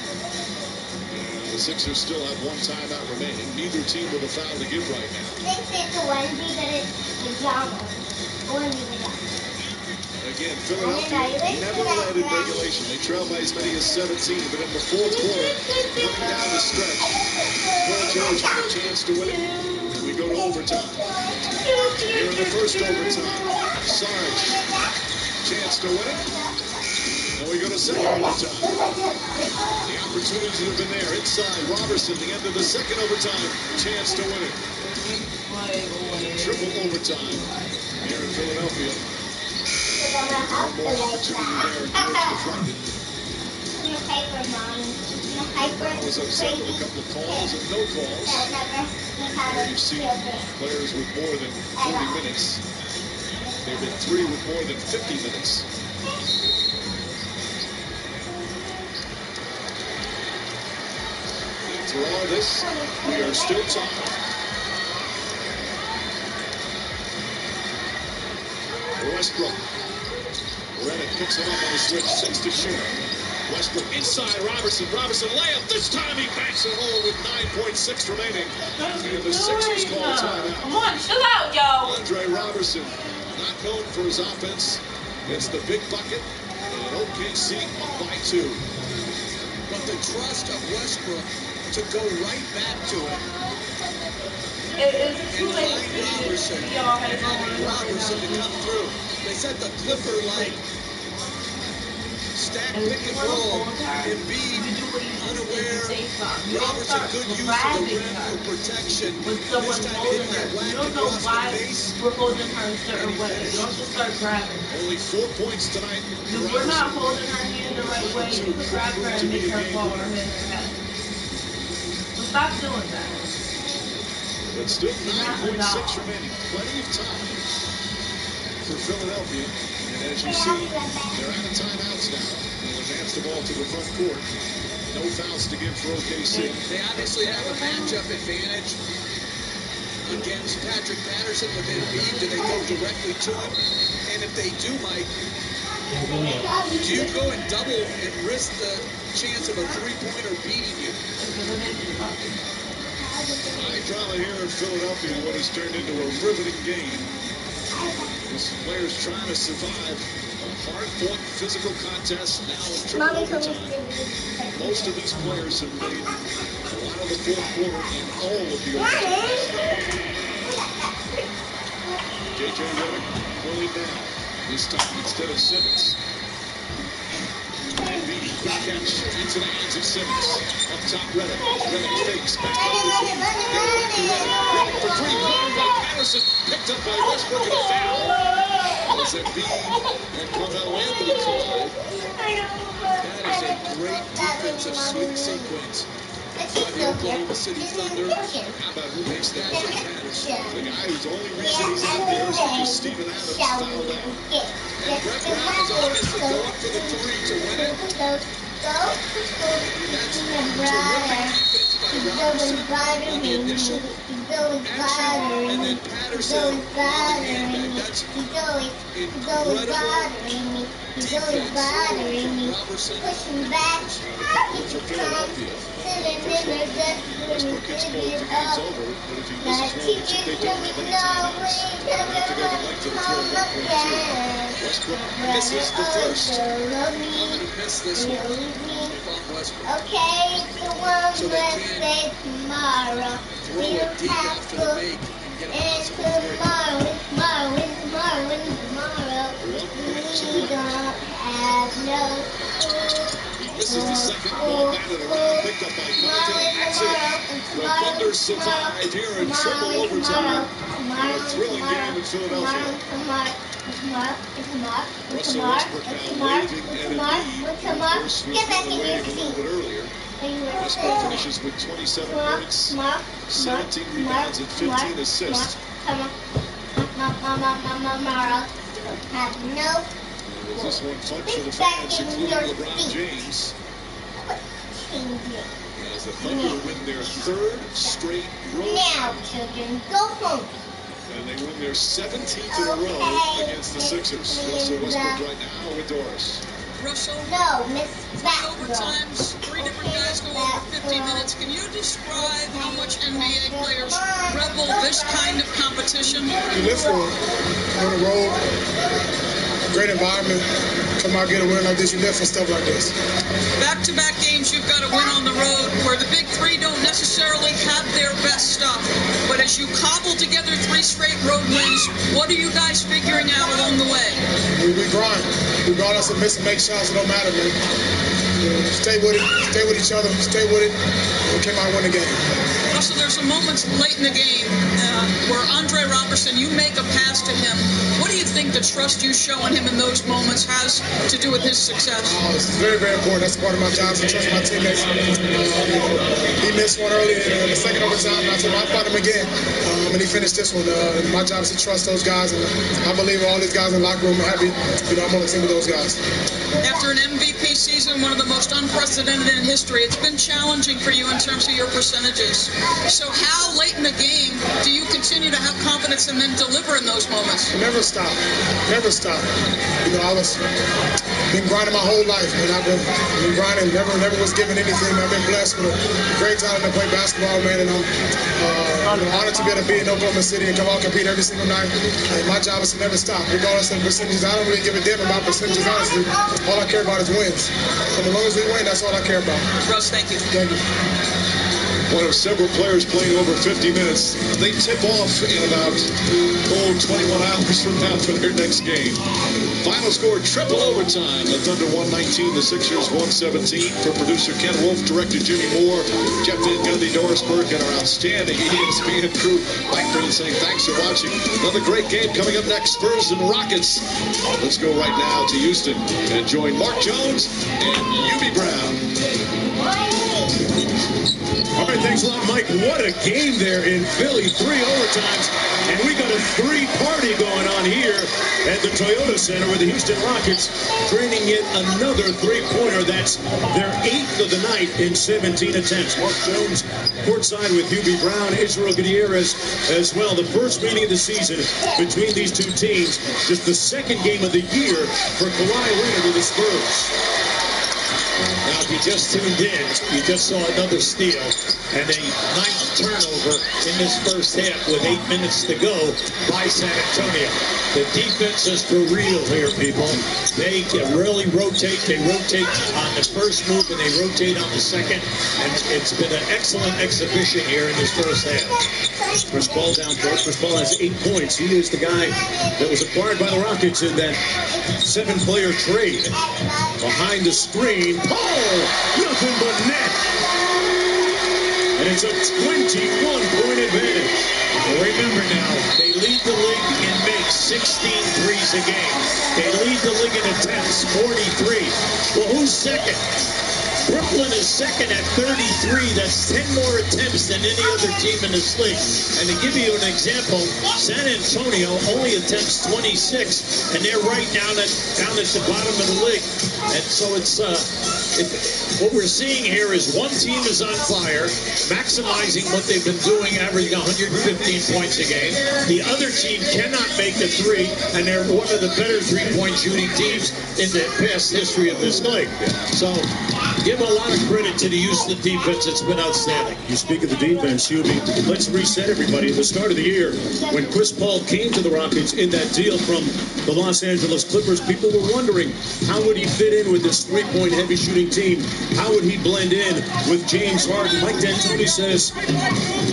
The Sixers still have 1 timeout remaining. Neither team with a foul to give right now. Again, Philadelphia never led in regulation. They trailed by as many as 17, but in the fourth quarter, coming down the stretch, Paul George had a chance to win it. And we go to overtime. Here in the first overtime, Sarge, chance to win it. And we go to second overtime. The opportunities have been there. Inside, Robertson, the end of the second overtime, chance to win it. Triple overtime here in Philadelphia. One more opportunity there. George deflected. I was upset with a couple of calls and no calls. Where you've seen players with more than 40 minutes. There have been 3 with more than 50 minutes. After all this, we are still tied. Westbrook. Reddick picks it up on the switch, 6 to shoot. Westbrook inside Robertson. Robertson layup. This time he banks it home with 9.6 remaining. And the Sixers call timeout. Come on, chill out, yo. Andre Robertson, not known for his offense. It's the big bucket. And OKC up by 2. But the trust of Westbrook to go right back to it. It is too late for Robertson to come through. They set the Clipper like stack pick and roll. Embiid unaware. Robertson good use of the rim for protection. This time he didn't get whacked across the face. We're holding her a certain way. Don't just start grabbing. Only 4 points tonight. If we're not holding her hand the right way, you can grab her and make her fall or hit her head. So stop doing that. But still 9.6 remaining. Plenty of time for Philadelphia. And as you see, they're out of timeouts now. They'll advance the ball to the front court. No fouls to give for OKC. They obviously have a matchup advantage against Patrick Patterson with Embiid. Do they go directly to him? And if they do, Mike, do you go and double and risk the chance of a three-pointer beating you? High drama here in Philadelphia, what has turned into a riveting game. These players trying to survive a hard-fought physical contest now in triple overtime. Most of these players have played a lot of the fourth quarter in all of the overtime. J.J. Redick pulling down. This time instead of Simmons. And the quick catch into the hands of Simmons. Up top, Redick. Redick fakes. Back up to Dean. Redick for three. Blocked by Patterson. Picked up by Westbrook and a foul. Was it Dean and Carmelo Anthony collide? That is a great defensive swing sequence by the Oklahoma City Thunder. How about who makes that play matters? The guy whose only reason he's out there is because Steven Adams fouled out. And Brett Brown is obviously going for the three to win it. That's terrific defense by Robinson on the initial action, and then Patterson on the hand. That's incredible defense from Robertson. For Philadelphia, Westbrook gets pulled, the game's over, but if he misses one, which if they don't have any timeouts, they'll have to go to length to throw 1.2. Westbrook misses the first. I'm going to miss this one from Westbrook. Okay, the one So they let's say tomorrow. Throw it deep after the make and get a And possible three. tomorrow. We don't have no Misses the second ball batted around, picked up by Connaughton. That's it. The Thunder survive here in triple overtime. A thrilling game in Philadelphia. Russell Westbrook now waving at it. Of course, was waving a little bit earlier. Westbrook finishes with 27 points, 17 rebounds, and 15 assists. Was this one fun for the fans, including LeBron James? As the Thunder win their third straight road Now, children, go home. and they win their 17th in a row against the Sixers. Russell Westbrook right now with Doris. Russell, No, Miss overtimes, three different guys go over 50 minutes. Can you describe how much NBA players revel this kind of competition? You live for it. On the road, great environment. Come out, get a win like this. You live for stuff like this. Back-to-back games, you've got to win on the road where the big three don't necessarily have their best stuff. But as you cobble together three straight road wins, what are you guys figuring out along the way? We grind. Regardless of miss and make shots, it don't matter, man. You know, stay with it. Stay with each other. Stay with it. We came out and win the game. Russell, there's some moments late in the game where Andre Robertson, you make a pass to him. What do you think the trust you show in him in those moments has to do with his success? This is very, very important. That's part of my job, to trust my teammates. He missed one early in the second overtime, and I told him I'll fight him again. And he finished this one. My job is to trust those guys, and I believe all these guys in the locker room are happy. I'm on the team with those guys. After an MVP season, one of the most unprecedented in history, it's been challenging for you in terms of your percentages. So how late in the game do you continue to have confidence and then deliver in those moments? Never stop. Never stop. You know, been grinding my whole life, man. I've been grinding. Never was given anything. I've been blessed with a great talent to play basketball, man. And I'm honored to be able to be in Oklahoma City and come out and compete every single night. And my job is to never stop, regardless of percentages. I don't really give a damn about percentages, honestly. All I care about is wins. So as long as we win, that's all I care about. Russ, thank you. Thank you. One of several players playing over 50 minutes. They tip off in about 21 hours from now for their next game. Final score, triple overtime. The Thunder 119, the Sixers 117. For producer Ken Wolf, director Jimmy Moore, Jeff Van Gundy, Doris Burke, and our outstanding ESPN crew. Mike Green saying thanks for watching. Another great game coming up next, Spurs and Rockets. Let's go right now to Houston and join Mark Jones and Yubi Brown. All right, thanks a lot, Mike. What a game there in Philly. 3 overtimes, and we got a 3-party going on here at the Toyota Center with the Houston Rockets draining yet another 3-pointer. That's their 8th of the night in 17 attempts. Mark Jones courtside with Hubie Brown, Israel Gutierrez as well. The first meeting of the season between these two teams. Just the second game of the year for Kawhi Leonard with the Spurs. Now, if you just tuned in, you just saw another steal and a ninth turnover in this first half with 8 minutes to go by San Antonio. The defense is for real here, people. They can really rotate. They rotate on the first move and they rotate on the second, and it's been an excellent exhibition here in this first half. Chris Paul down court. Chris Paul has 8 points. He is the guy that was acquired by the Rockets in that 7-player trade. Behind the screen, Paul, nothing but net. And it's a 21-point advantage. Remember now, they lead the league in makes, 16 threes a game. They lead the league in attempts, 43. Well, who's second? Brooklyn is second at 33. That's 10 more attempts than any other team in this league. And to give you an example, San Antonio only attempts 26, and they're right down at the bottom of the league. And so what we're seeing here is one team is on fire, maximizing what they've been doing, averaging 115 points a game. The other team cannot make a three, and they're one of the better three-point shooting teams in the past history of this league. So give a lot of credit to the Houston defense. It's been outstanding. You speak of the defense, Hubie. Let's reset everybody. At the start of the year, when Chris Paul came to the Rockets in that deal from the Los Angeles Clippers, people were wondering how would he fit in with this three-point heavy shooting team? How would he blend in with James Harden? Mike D'Antoni says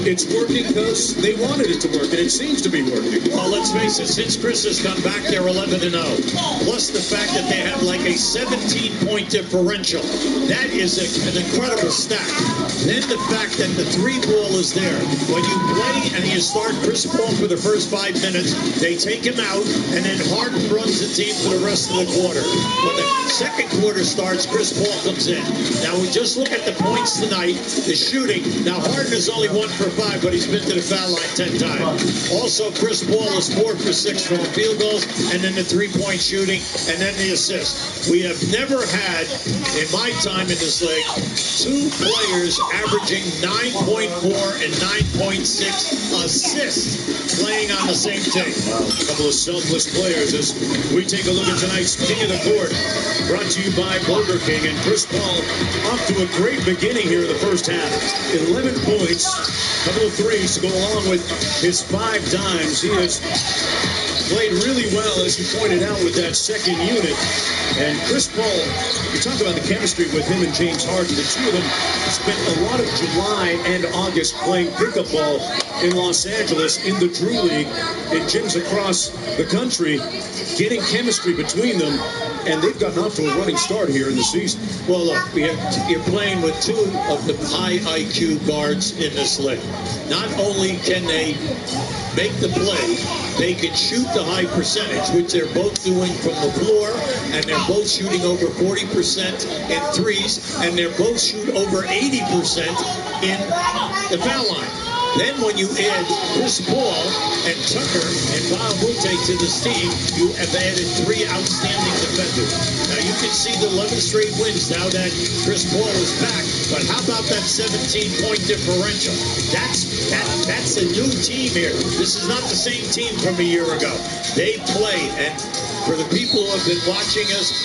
it's working because they wanted it to work, and it seems to be working. Well, let's face it, since Chris has come back, they're 11-0. Plus the fact that they have like a 17-point differential. That is an incredible stat. Then the fact that the three ball is there. When you play and you start Chris Paul for the first 5 minutes, they take him out, and then Harden runs the team for the rest of the quarter. When the second quarter starts, Chris Paul comes in. Now, we just look at the points tonight, the shooting. Now, Harden is only 1 for 5, but he's been to the foul line 10 times. Also, Chris Paul is 4 for 6 from field goals, and then the three-point shooting, and then the assist. We have never had, in my time in this league, 2 players averaging 9.4 and 9.6 assists playing on the same team. Wow, a couple of selfless players as we take a look at tonight's King of the Court, brought to you by Burger King. And Chris Paul off to a great beginning here in the first half. 11 points, a couple of threes to go along with his 5 dimes. He has played really well, as you pointed out, with that second unit. And Chris Paul, you talk about the chemistry with him and James Harden. The two of them spent a lot of July and August playing pickup ball in Los Angeles in the Drew League in gyms across the country, getting chemistry between them, and they've gotten off to a running start here in the season. Well, look, you're playing with 2 of the high IQ guards in this league. Not only can they make the play, they can shoot the high percentage, which they're both doing from the floor, and they're both shooting over 40% in threes, and they're both shoot over 80% in the foul line. Then when you add Chris Paul and Tucker and Bob Woodtake to this team, you have added 3 outstanding defenders. Now you can see the 11 straight wins now that Chris Paul is back, but how about that 17-point differential? That's a new team here. This is not the same team from a year ago. They play, and for the people who have been watching us,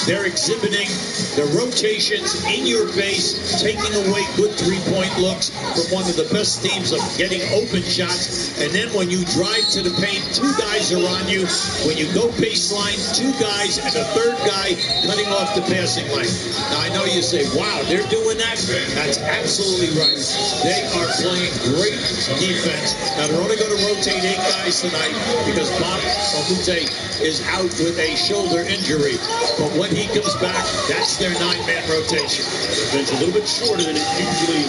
they're exhibiting the rotations in your face, taking away good three-point looks from one of the best teams of getting open shots. And then when you drive to the paint, 2 guys are on you. When you go baseline, 2 guys and a 3rd guy cutting off the passing lane. Now, I know you say, wow, they're doing that? That's absolutely right. They are playing great defense. Now, they're only going to rotate 8 guys tonight because Bob Woodtake is out with a shoulder injury. But when he comes back, that's their 9-man rotation. It's a little bit shorter than it usually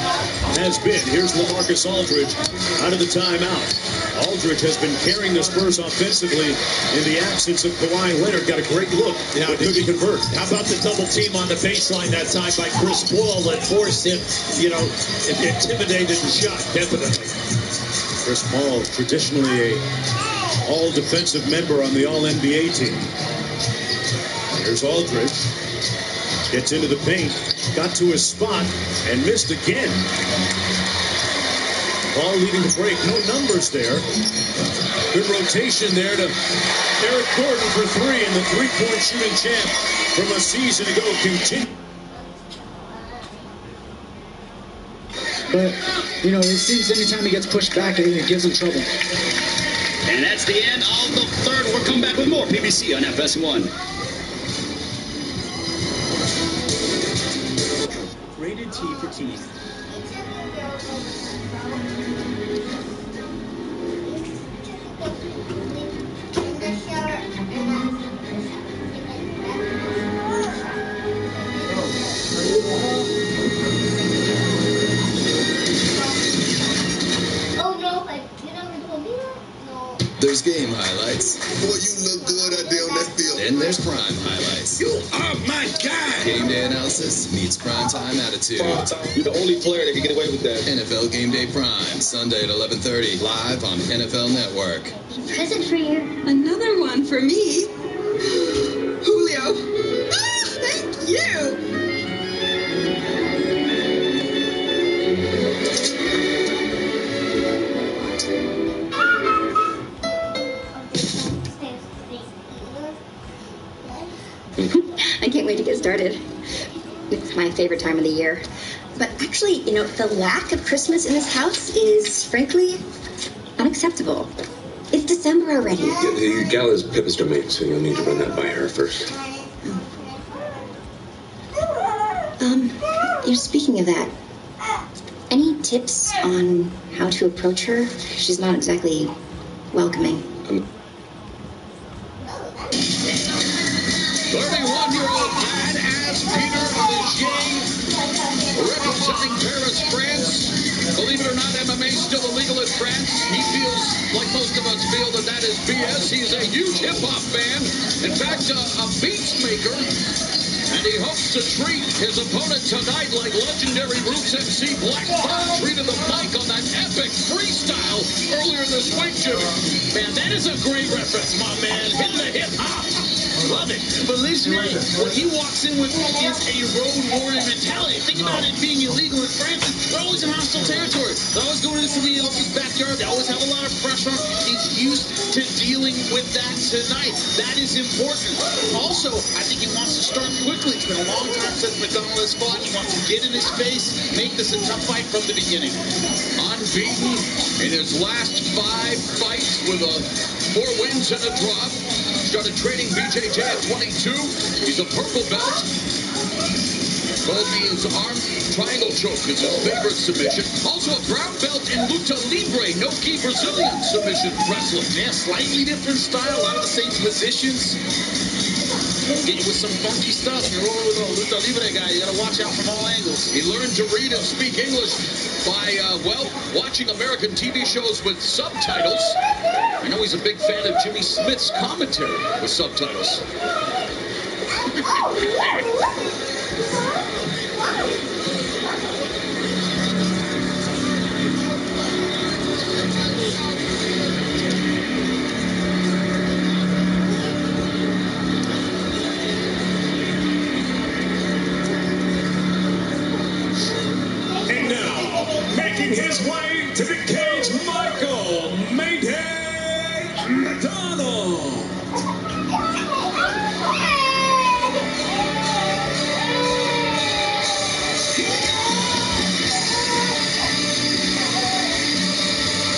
has been. Here's LaMarcus Aldridge out of the timeout. Aldridge has been carrying the Spurs offensively in the absence of Kawhi Leonard. Got a great look. Now, could he convert? How about the double team on the baseline that time by Chris Paul that forced him, intimidated the shot, definitely. Chris Paul, traditionally a all-defensive member on the All-NBA team. Here's Aldridge. Gets into the paint. Got to his spot and missed again. Ball leading the break. No numbers there. Good rotation there to Eric Gordon for 3, and the three-point shooting champ from a season ago continues. But, you know, it seems anytime he gets pushed back, it gives him trouble. And that's the end of the third. We'll come back with more PBC on FS1. Rated T for teeth. There's game highlights. Boy, you look good out there on that field. Then there's crime highlights. You are my guy. Game day analysis meets primetime attitude. You're the only player that can get away with that. NFL Game Day Prime, Sunday at 11:30, live on NFL Network. Present for you. Another one for me. Julio. Ah, thank you. I can't wait to get started. It's my favorite time of the year. But actually, you know, the lack of Christmas in this house is, frankly, unacceptable. It's December already. Yeah, the gal is Pippa's domain, so you'll need to run that by her first. You're speaking of that. Any tips on how to approach her? She's not exactly welcoming. 31-year-old badass Peter Leger, representing Paris, France. Believe it or not, MMA is still illegal in France. He feels like most of us feel that is BS. He's a huge hip-hop fan. In fact, a beats maker. And he hopes to treat his opponent tonight like legendary Roots MC Black Thought treated the mic on that epic freestyle earlier this week, Jimmy. Man, that is a great reference, my man. Hit the hip-hop. Love it. But listen, what he walks in with is a road warrior mentality. Think about it being illegal in France. They're always in hostile territory. They're always going into somebody else's backyard. They always have a lot of pressure. He's used to dealing with that tonight. That is important. Also, I think he wants to start quickly. It's been a long time since McDonald has fought. He wants to get in his face, make this a tough fight from the beginning. Unbeaten in his last 5 fights with 4 wins and a drop. Started training BJJ at 22. He's a purple belt. Told me his arm triangle choke is his favorite submission. Also a brown belt in luta libre, no-gi Brazilian submission wrestling. Yeah, slightly different style, a lot of the same positions. Get you with some funky stuff. You're rolling with a luta libre guy. You gotta watch out from all angles. He learned to read and speak English by, watching American TV shows with subtitles. I know he's a big fan of Jimmy Smith's commentary with subtitles. And now, making his way to the cage, Michael Mayday McDonald.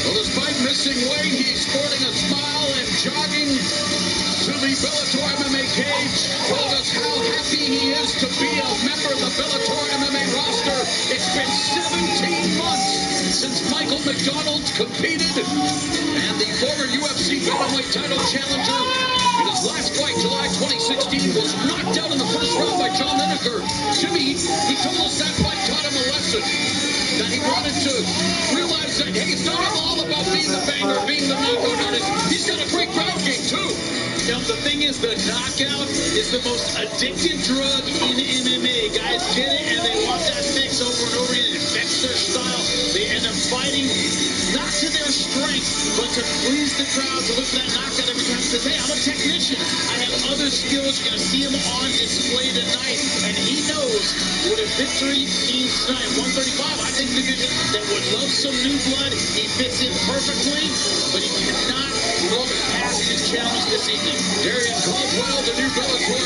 Well, despite missing weight, he's sporting a smile and jogging to the Bellator MMA cage. Told us how happy he is to be a member of the Bellator MMA roster. It's been 17 months since Michael McDonald competed, and the former UFC featherweight title challenger in his last fight, July 2016, was knocked out in the first round by John Lineker. Jimmy, he told us that fight taught him a lesson, that he wanted to realize that, hey, it's not all about being the banger, being the knockout artist. He's got a great ground game, too. You know, the thing is, the knockout is the most addictive drug in MMA. Guys get it, and they want that fix over and over again. It affects their style. They end up fighting not to their strength, but to please the crowd, to look for that knockout every time. Says, hey, I'm a technician. I have other skills. You're going to see him on display tonight. And he knows what a victory means tonight. 135, I think, division that would love some new blood. He fits in perfectly, but he cannot look past his challenge this evening. Darian Caldwell, the new Bellator